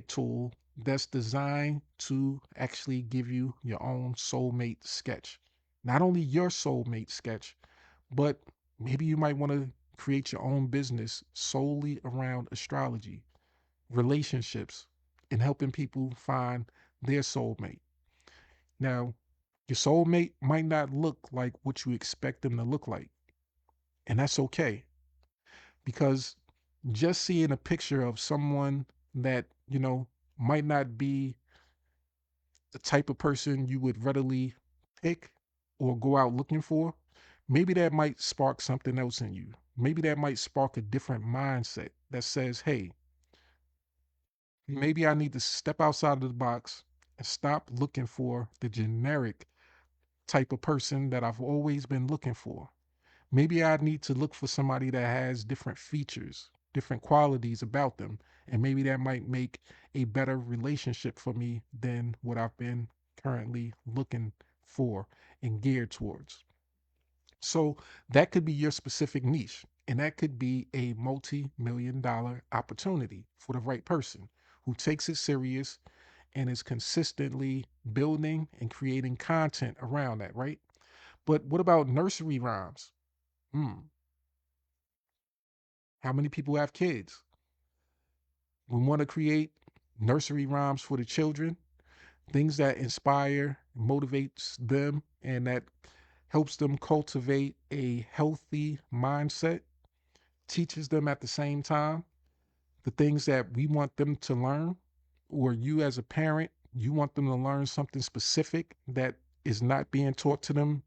tool that's designed to actually give you your own soulmate sketch? Not only your soulmate sketch, but maybe you might want to create your own business solely around astrology, relationships, and helping people find their soulmate. Now, your soulmate might not look like what you expect them to look like, and that's okay, because just seeing a picture of someone that, might not be the type of person you would readily pick or go out looking for, maybe that might spark something else in you. Maybe that might spark a different mindset that says, hey, Maybe I need to step outside of the box and stop looking for the generic type of person that I've always been looking for. Maybe I need to look for somebody that has different features, different qualities about them, and maybe that might make a better relationship for me than what I've been currently looking for and geared towards. So that could be your specific niche, and that could be a multi-million dollar opportunity for the right person who takes it serious and is consistently building and creating content around that, right? But what about nursery rhymes? Hmm. How many people have kids? We want to create nursery rhymes for the children, things that inspire, motivates them, and that helps them cultivate a healthy mindset, teaches them at the same time the things that we want them to learn, or you as a parent, you want them to learn something specific that is not being taught to them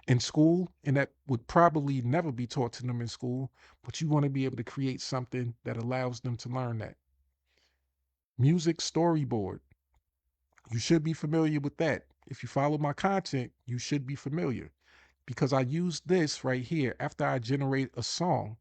in school, and that would probably never be taught to them in school, but you want to be able to create something that allows them to learn that. Music storyboard. You should be familiar with that. If you follow my content, you should be familiar because I use this right here after I generate a song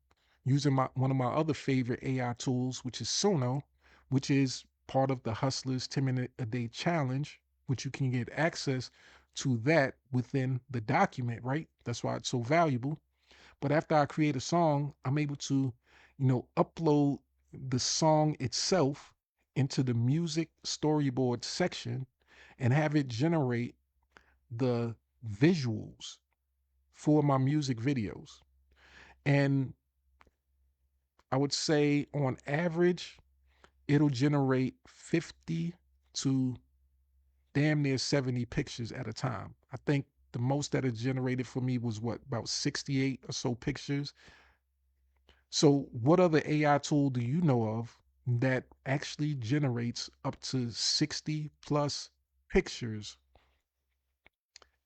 using one of my other favorite AI tools, which is Sono, which is part of the Hustlers 10-minute a day challenge, which you can get access to that within the document, right? That's why it's so valuable. But after I create a song, I'm able to, upload the song itself into the music storyboard section and have it generate the visuals for my music videos. And I would say on average, it'll generate 50 to damn near 70 pictures at a time. I think the most that it generated for me was what, about 68 or so pictures. So, what other AI tool do you know of that actually generates up to 60 plus pictures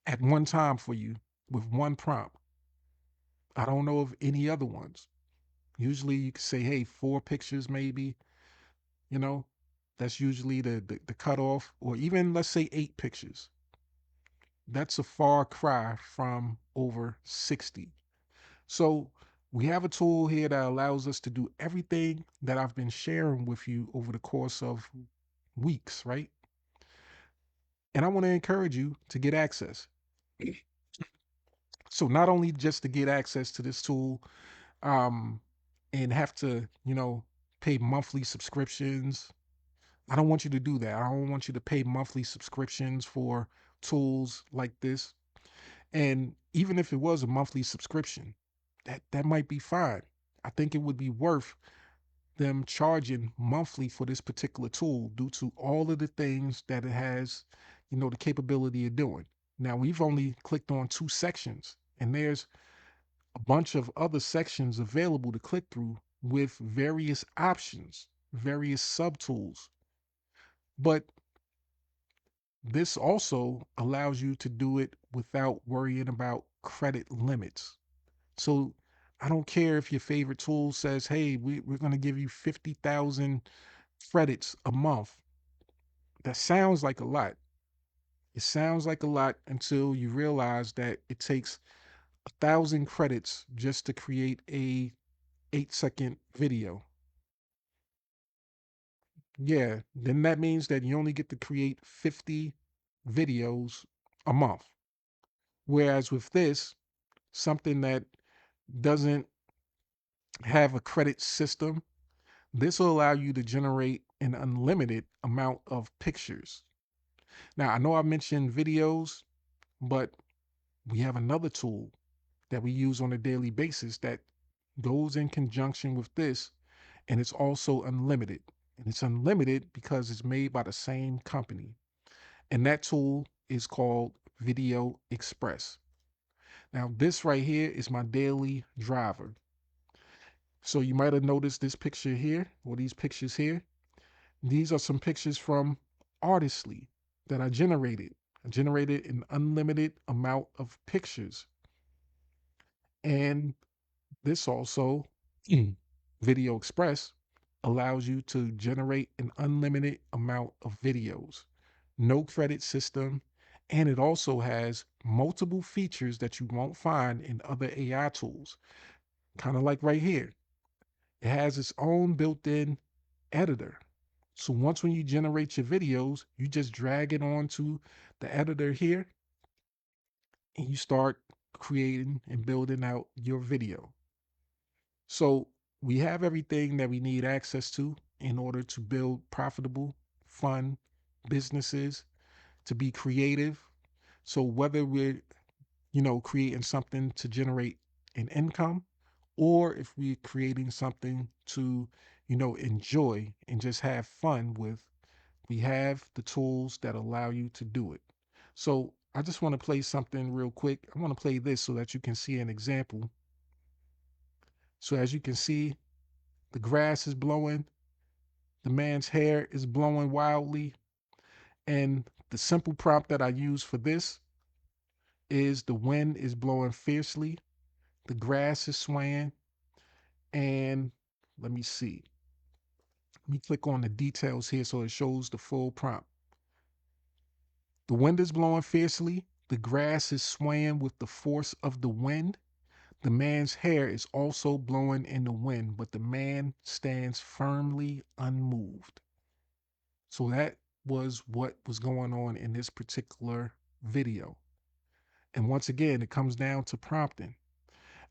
at one time for you with one prompt? I don't know of any other ones. Usually you can say, hey, 4 pictures maybe, you know, that's usually the cutoff, or even let's say 8 pictures. That's a far cry from over 60. So we have a tool here that allows us to do everything that I've been sharing with you over the course of weeks, right? And I want to encourage you to get access. So not only just to get access to this tool, um, and have to, pay monthly subscriptions. I don't want you to do that. I don't want you to pay monthly subscriptions for tools like this. And even if it was a monthly subscription, that might be fine. I think it would be worth them charging monthly for this particular tool due to all of the things that it has, the capability of doing. Now, we've only clicked on 2 sections, and there's a bunch of other sections available to click through with various options, various subtools. But this also allows you to do it without worrying about credit limits. So I don't care if your favorite tool says, hey, we're going to give you 50,000 credits a month. That sounds like a lot. It sounds like a lot until you realize that it takes 1,000 credits just to create a 8-second video. Yeah, then that means that you only get to create 50 videos a month. Whereas with this, something that doesn't have a credit system, this will allow you to generate an unlimited amount of pictures. Now, I know I mentioned videos, but we have another tool that we use on a daily basis that goes in conjunction with this, and it's also unlimited. And it's unlimited because it's made by the same company. And that tool is called Video Express. Now, this right here is my daily driver. So you might have noticed this picture here, or these pictures here. These are some pictures from Artistly that I generated. I generated an unlimited amount of pictures. And this also, Video Express, allows you to generate an unlimited amount of videos, no credit system, and it also has multiple features that you won't find in other AI tools. Kind of like right here, it has its own built-in editor. So once when you generate your videos, you just drag it onto the editor here and you start creating and building out your video. So we have everything that we need access to in order to build profitable, fun businesses, to be creative. So whether we're, creating something to generate an income, or if we're creating something to, enjoy and just have fun with, we have the tools that allow you to do it. So I just want to play something real quick. I want to play this so that you can see an example. So as you can see, the grass is blowing, the man's hair is blowing wildly, and the simple prompt that I use for this is the wind is blowing fiercely, the grass is swaying, and let me see. Let me click on the details here so it shows the full prompt. The wind is blowing fiercely, the grass is swaying with the force of the wind. The man's hair is also blowing in the wind, but the man stands firmly unmoved. So that was what was going on in this particular video. And once again, it comes down to prompting.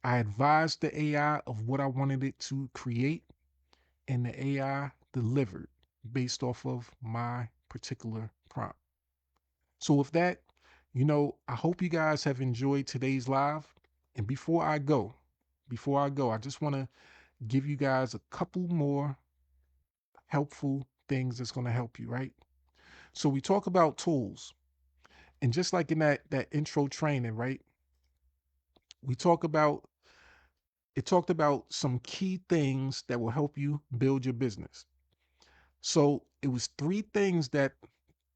I advised the AI of what I wanted it to create, and the AI delivered based off of my particular prompt. So with that, I hope you guys have enjoyed today's live. And before I go, I just want to give you guys a couple more helpful things that's going to help you, right? So we talk about tools. And just like in that intro training, right? We talk about it talked about some key things that will help you build your business. So it was three things that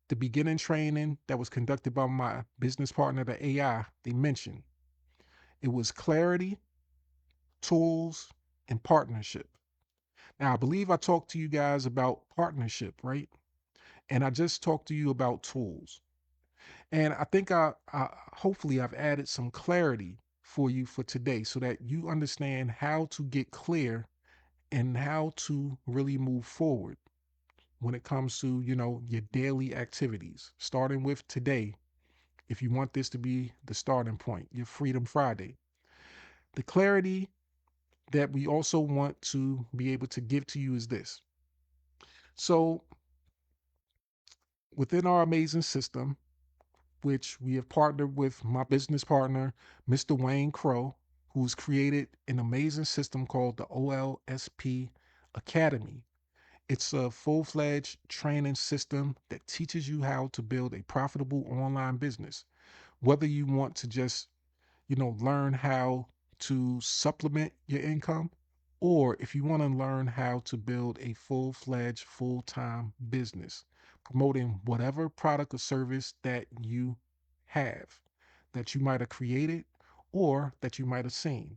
the beginning training that was conducted by my business partner, the AI, they mentioned. It was clarity, tools, and partnership. Now, I believe I talked to you guys about partnership, right? And I just talked to you about tools. And I think I hopefully I've added some clarity for you for today so that you understand how to get clear and how to really move forward when it comes to, your daily activities, starting with today. If you want this to be the starting point, your Freedom Friday. The clarity that we also want to be able to give to you is this. So within our amazing system, which we have partnered with my business partner, Mr. Wayne Crow, who's created an amazing system called the OLSP Academy. It's a full-fledged training system that teaches you how to build a profitable online business. Whether you want to just, learn how to supplement your income, or if you want to learn how to build a full-fledged, full-time business, promoting whatever product or service that you have, that you might have created or that you might have seen.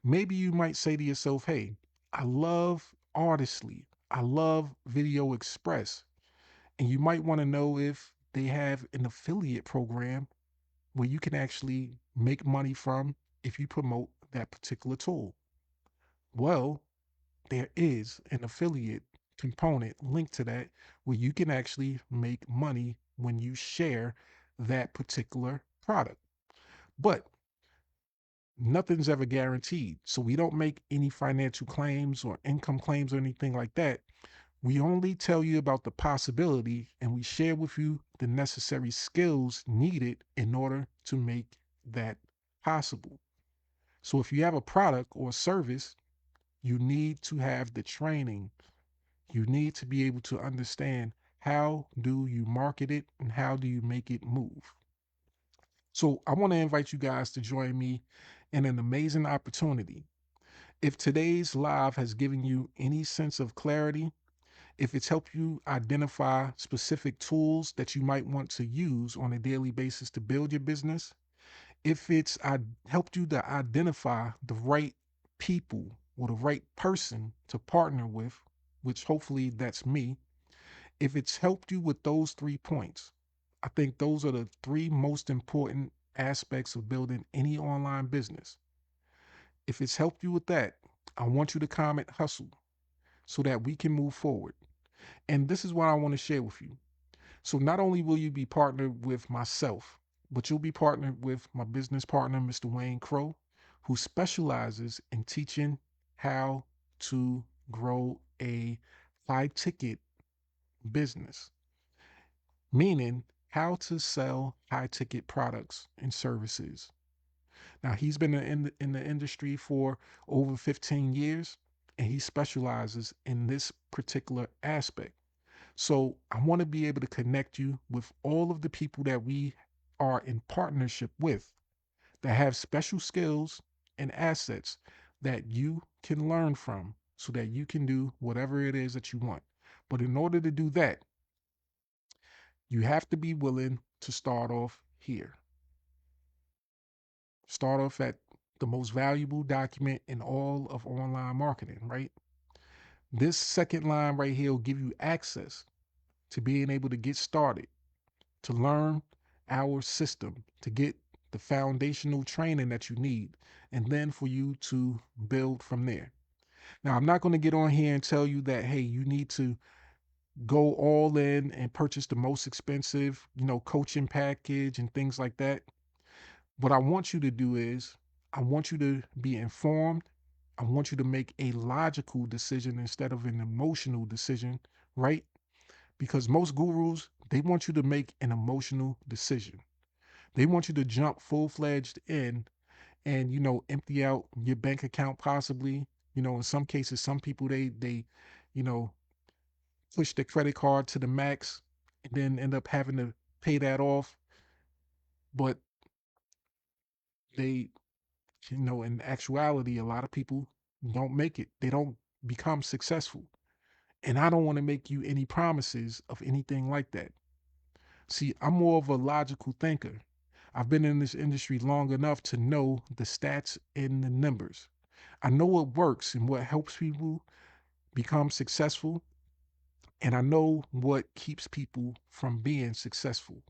Maybe you might say to yourself, hey, I love Artistly. I love Video Express. And you might want to know if they have an affiliate program where you can actually make money from if you promote that particular tool. Well, there is an affiliate component linked to that where you can actually make money when you share that particular product. But nothing's ever guaranteed. So we don't make any financial claims or income claims or anything like that. We only tell you about the possibility and we share with you the necessary skills needed in order to make that possible. So if you have a product or service, you need to have the training. You need to be able to understand how do you market it and how do you make it move. So I want to invite you guys to join me in an amazing opportunity. If today's live has given you any sense of clarity, if it's helped you identify specific tools that you might want to use on a daily basis to build your business, if it's helped you to identify the right people or the right person to partner with which hopefully that's me, if it's helped you with those 3 points, I think those are the 3 most important aspects of building any online business. If it's helped you with that, I want you to comment hustle so that we can move forward. And this is what I want to share with you. So not only will you be partnered with myself, but you'll be partnered with my business partner, Mr. Wayne Crow, who specializes in teaching how to grow a high ticket business, meaning how to sell high ticket products and services. Now, he's been in the industry for over 15 years, and he specializes in this particular aspect. So I want to be able to connect you with all of the people that we are in partnership with that have special skills and assets that you can learn from so that you can do whatever it is that you want. But in order to do that, you have to be willing to start off here. Start off at the most valuable document in all of online marketing, right? This second line right here will give you access to being able to get started, to learn our system, to get the foundational training that you need, and then for you to build from there. Now, I'm not going to get on here and tell you that, hey, you need to go all in and purchase the most expensive, coaching package and things like that. What I want you to do is, I want you to be informed. I want you to make a logical decision instead of an emotional decision, right? Because most gurus, they want you to make an emotional decision. They want you to jump full-fledged in and, empty out your bank account possibly. In some cases, some people, they, you know, push their credit card to the max and then end up having to pay that off. But they, in actuality, a lot of people don't make it. They don't become successful. And I don't want to make you any promises of anything like that. See, I'm more of a logical thinker. I've been in this industry long enough to know the stats and the numbers. I know what works and what helps people become successful, and I know what keeps people from being successful.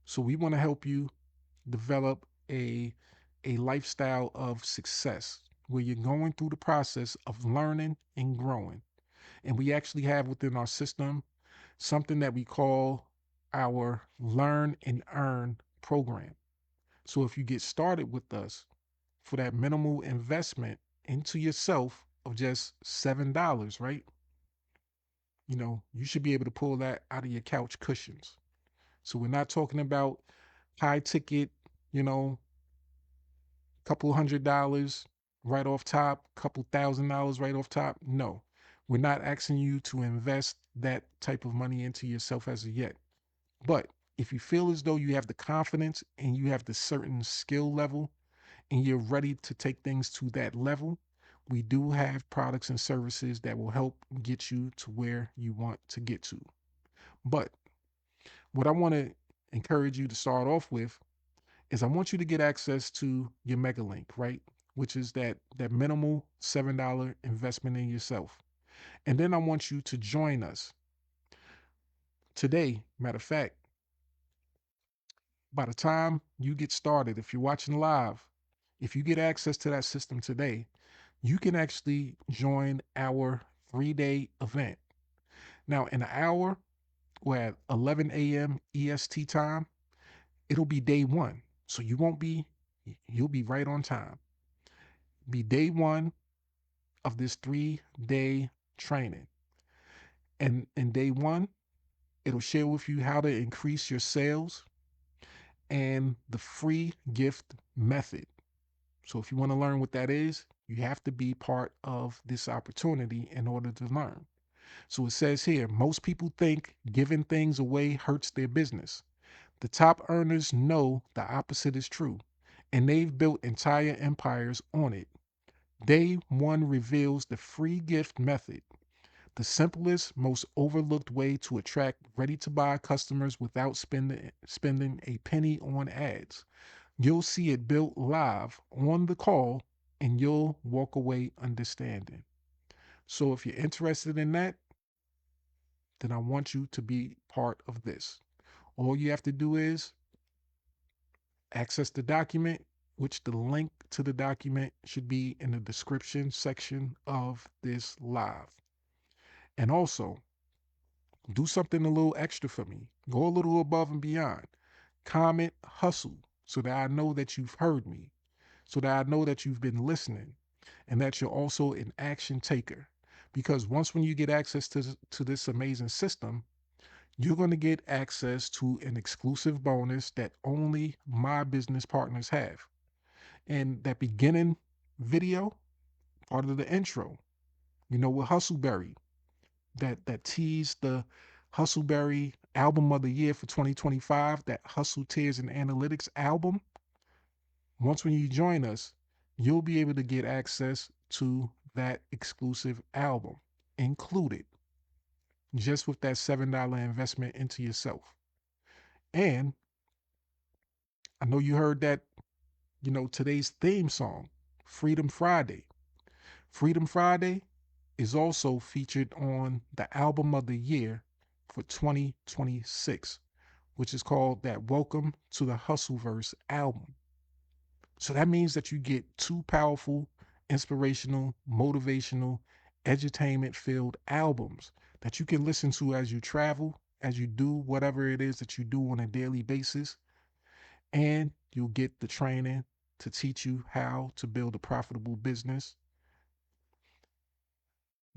So we want to help you develop a lifestyle of success where you're going through the process of learning and growing. And we actually have within our system something that we call our Learn and Earn program. So if you get started with us for that minimal investment into yourself of just $7, right? You should be able to pull that out of your couch cushions. So we're not talking about high ticket, you know, couple $100 right off top, couple $1,000 right off top. No, we're not asking you to invest that type of money into yourself as of yet. But if you feel as though you have the confidence and you have the certain skill level and you're ready to take things to that level, we do have products and services that will help get you to where you want to get to. But what I want to encourage you to start off with is I want you to get access to your mega link, right? Which is that minimal $7 investment in yourself. And then I want you to join us today. Matter of fact, by the time you get started, if you're watching live, if you get access to that system today, you can actually join our 3-day event. Now, in an hour or at 11 a.m. EST time, it'll be day one. So you'll be right on time. Be day one of this 3-day training. And in day one, it'll share with you how to increase your sales and the free gift method. So if you want to learn what that is, you have to be part of this opportunity in order to learn. So it says here, most people think giving things away hurts their business. The top earners know the opposite is true, and they've built entire empires on it. Day one reveals the free gift method, the simplest, most overlooked way to attract ready-to-buy customers without spending a penny on ads. You'll see it built live on the call, and you'll walk away understanding. So if you're interested in that, then I want you to be part of this. All you have to do is access the document, which the link to the document should be in the description section of this live. And also, do something a little extra for me. Go a little above and beyond. Comment hustle so that I know that you've heard me, so that I know that you've been listening, and that you're also an action taker. Because once when you get access to this amazing system, you're going to get access to an exclusive bonus that only my business partners have. And that beginning video, part of the intro, with Hustleberry, that teased the Hustleberry album of the year for 2025, that Hustle Tears and Analytics album. Once when you join us, you'll be able to get access to that exclusive album included, just with that $7 investment into yourself. And I know you heard that, today's theme song, Freedom Friday. Freedom Friday is also featured on the album of the year for 2026, which is called that Welcome to the Hustleverse album. So that means that you get two powerful, inspirational, motivational, edutainment-filled albums that you can listen to as you travel, as you do whatever it is that you do on a daily basis. And you'll get the training to teach you how to build a profitable business.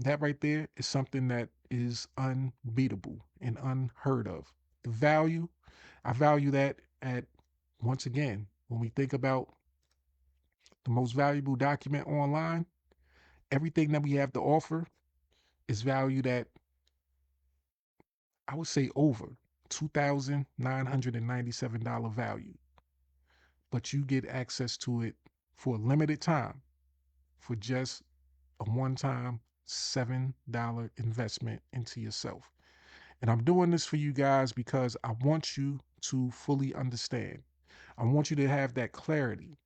That right there is something that is unbeatable and unheard of. The value, I value that at, once again, when we think about the most valuable document online, everything that we have to offer is valued at, I would say, over $2,997 value. But you get access to it for a limited time for just a one-time $7 investment into yourself. And I'm doing this for you guys because I want you to fully understand. I want you to have that clarity.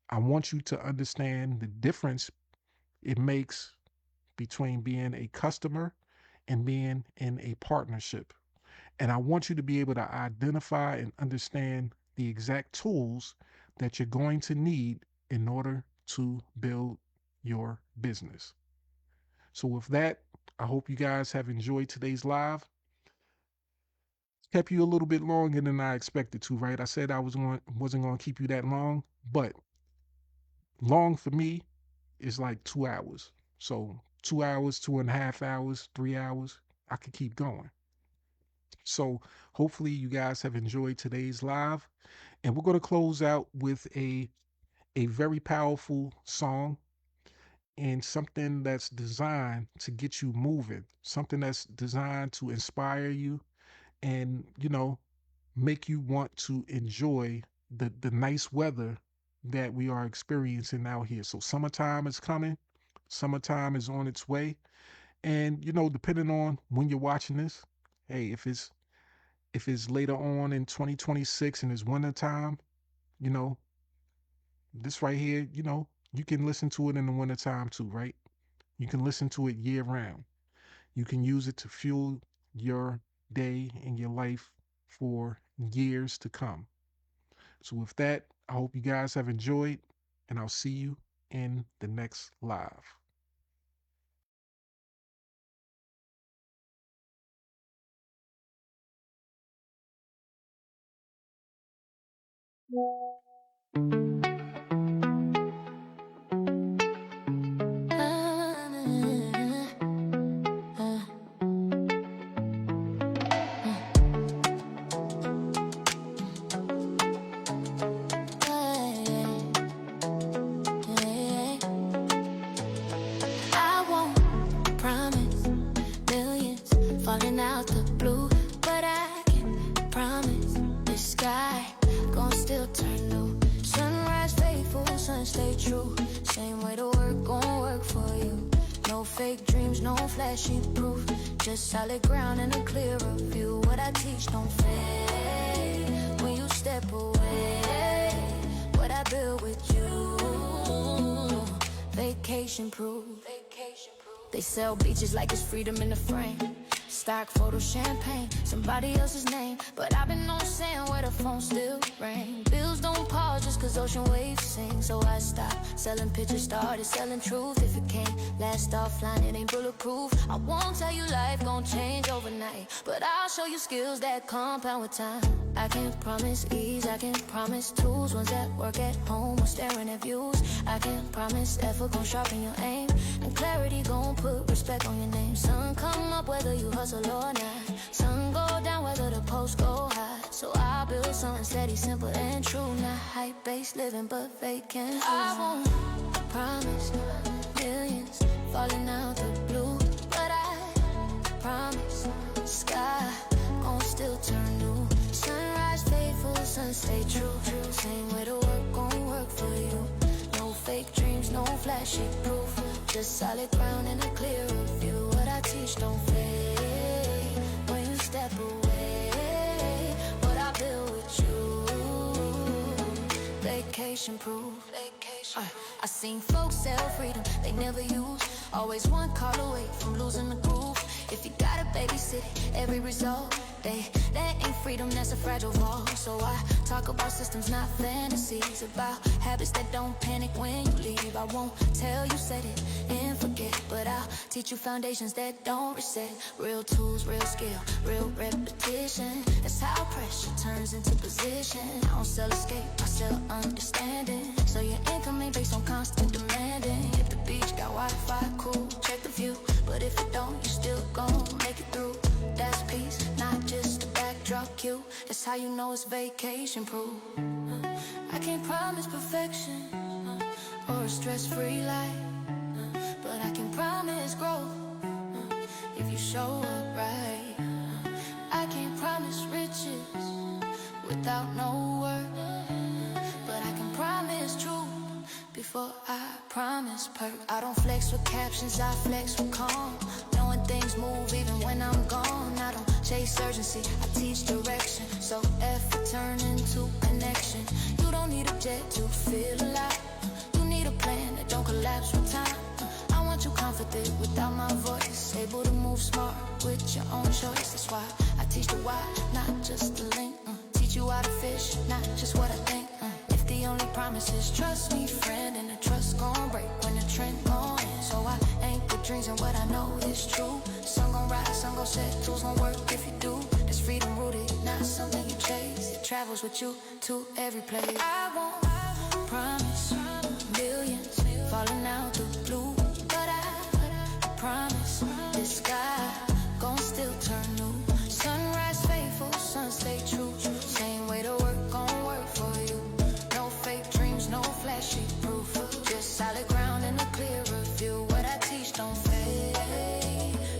I want you to understand the difference it makes between being a customer and being in a partnership. And I want you to be able to identify and understand the exact tools that you're going to need in order to build your business. So with that, I hope you guys have enjoyed today's live. Kept you a little bit longer than I expected to, right? I said I wasn't going to keep you that long, but long for me is like 2 hours. So 2 hours, 2.5 hours, 3 hours, I could keep going. So hopefully you guys have enjoyed today's live, and we're going to close out with a very powerful song and something that's designed to get you moving, something that's designed to inspire you and, make you want to enjoy the nice weather that we are experiencing out here. So summertime is coming, summertime is on its way. And, depending on when you're watching this, hey, if it's later on in 2026 and it's wintertime, this right here, you can listen to it in the wintertime too, right? You can listen to it year round. You can use it to fuel your day and your life for years to come. So with that, I hope you guys have enjoyed, and I'll see you in the next live. I won't promise millions falling out the blue, but I can promise the sky gon' still turn blue. Sunrise faithful, sun stay true. Same way to work gon' work for you. No fake dreams, no flashy proof. Just solid ground and a clearer view. What I teach don't fade when you step away. What I build with you, vacation proof. Vacation proof. They sell beaches like it's freedom in the frame. Stock photo champagne, somebody else's name. But I've been on sand where the phone still ring. Bills don't pause just cause ocean waves sing. So I stopped selling pictures, started selling truth. If it can't last offline, it ain't bulletproof. I won't tell you life gon' change overnight, but I'll show you skills that compound with time. I can't promise ease, I can't promise tools. Ones that work at home or staring at views. I can't promise effort gon' sharpen your aim, and clarity gon' put respect on your name. Sun come up whether you hustle or not. Sun go down whether the posts go high. So I build something steady, simple and true. Not hype-based living, but vacant. I won't promise millions falling out the blue, but I promise sky gon' still turn new. Sunrise faithful, sun stay true. Same way to work gon' work for you. No fake dreams, no flashy proof. Just solid ground and a clearer view. What I teach don't fade when you step away. What I build with you, vacation proof. I seen folks sell freedom they never use. Always one call away from losing the groove. If you gotta babysit it, every result, that ain't freedom, that's a fragile vault. So I talk about systems, not fantasies. About habits that don't panic when you leave. I won't tell you set it and forget, but I'll teach you foundations that don't reset. Real tools, real skill, real repetition. That's how pressure turns into position. I don't sell escape, I sell understanding. So your income ain't based on constant demanding. If the beach got Wi-Fi, cool, check the view. But if it don't, you still gon' make it through. That's peace, not just a backdrop cue. That's how you know it's vacation proof. I can't promise perfection or a stress-free life, but I can promise growth if you show up right. I can't promise riches without no work, but I can promise truth before I promise perk. I don't flex with captions, I flex with calm. Knowing things move even when I'm gone. I don't chase urgency, I teach direction. So effort turn into connection. You don't need a jet to feel alive. You need a plan that don't collapse with time. I want you confident without my voice. Able to move smart with your own choice. That's why I teach the why, not just the link. Teach you how to fish, not just what I think. If the only promise is trust me, friend, and the trust gon' break when the trend gon' end. So I anchor dreams and what I know is true. Sun gon' rise, sun gon' set, tools gon' work if you do. There's freedom rooted, not something you chase. It travels with you to every place. I won't promise millions falling out the blue, but I promise this sky gon' still turn new. Sunrise faithful, sun stay true. Same way to work gon' work for you. No fake dreams, no flashy proof. Just solid ground and a clearer view. What I teach don't fade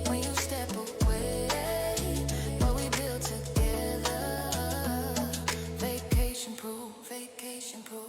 when you step away. What we build together, vacation proof, vacation proof.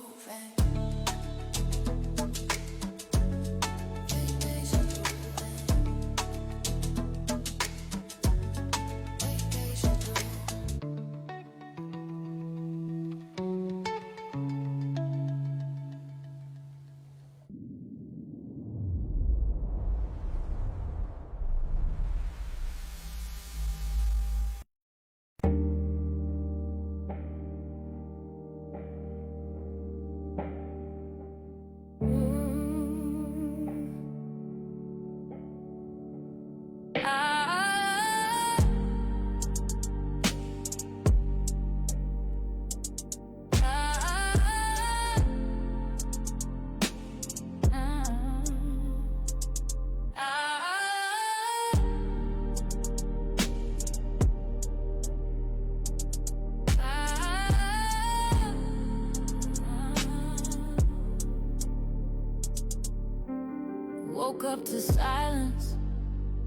Woke up to silence,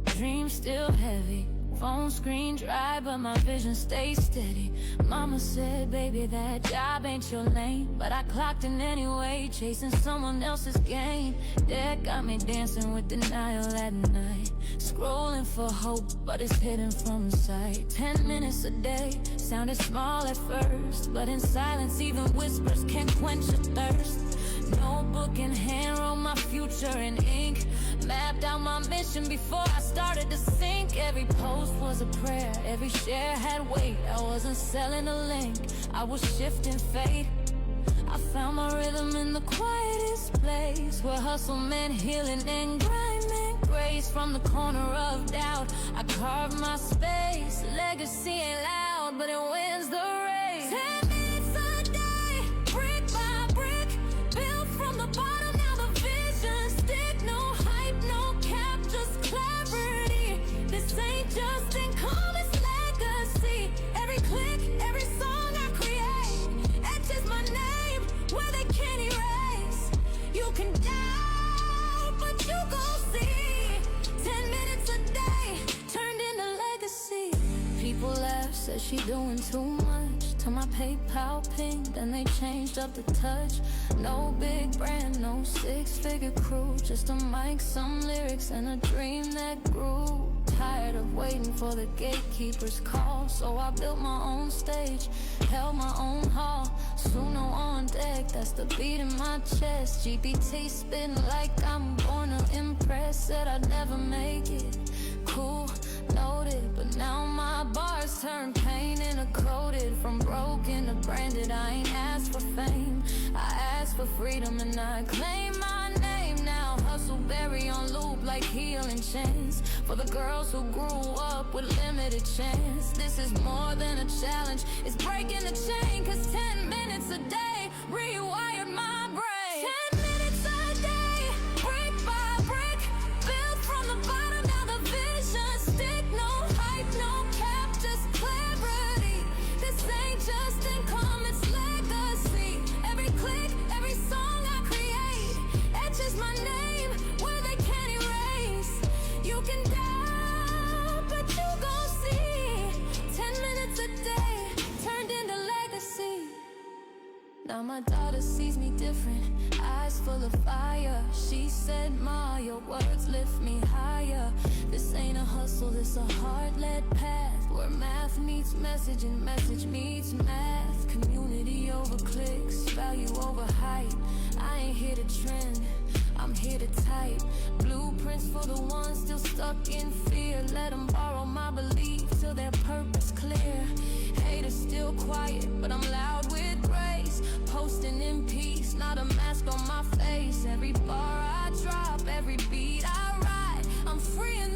dreams still heavy. Phone screen dry, but my vision stays steady. Mama said, baby, that job ain't your lane. But I clocked in anyway, chasing someone else's gain. That got me dancing with denial at night. Scrolling for hope, but it's hidden from sight. 10 minutes a day, sounded small at first, but in silence even whispers can quench your thirst. Notebook in hand, wrote my future in ink. Mapped out my mission before I started to sink. Every post was a prayer, every share had weight. I wasn't selling a link, I was shifting fate. I found my rhythm in the quietest place, where hustle meant healing and grind meant grace. From the corner of doubt, I carved my space. Legacy ain't loud, but it wins the race. 10 minutes a day, brick by brick, built from the bottom, now the vision stick. No hype, no cap, just clarity. This ain't just income, it's legacy. Every click, every song I create etches my name where they can't erase. You can doubt, but you gon' see. 10 minutes a day turned into legacy. People laugh, said she doing too much. Till my PayPal pinged, then they changed up the touch. No big brand, no six-figure crew, just a mic, some lyrics, and a dream that grew. Tired of waiting for the gatekeeper's call, so I built my own stage, held my own hall. Suno on deck, that's the beat in my chest. GPT spitting like I'm born to impress. Said I'd never make it, cool, noted. But now my bars turn pain into coated. From broken to branded, I ain't asked for fame, I asked for freedom and I claim my name now. Hustle berry on loop like healing chance, for the girls who grew up with limited chance. This is more than a challenge, it's breaking the chain. Cause 10 minutes a day rewired my brain. 10 minutes a day, brick by brick, built from the bottom, now the vision stick. No hype, no cap, just clarity. This ain't just income, it's legacy. Every click, every song I create etches my name where they can't erase. You can doubt, but you gon' see. 10 minutes a day turned into legacy. Now my daughter sees me different, eyes full of fire. She said, Ma, your words lift me higher. This ain't a hustle, this a heart-led path, where math meets message and message meets math. Community over clicks, value over hype. I ain't here to trend, I'm here to type. Blueprints for the ones still stuck in fear. Let them borrow my belief till their purpose clear. Haters still quiet, but I'm loud with grace. Posting in peace, not a mask on my face. Every bar I drop, every beat I write, I'm free in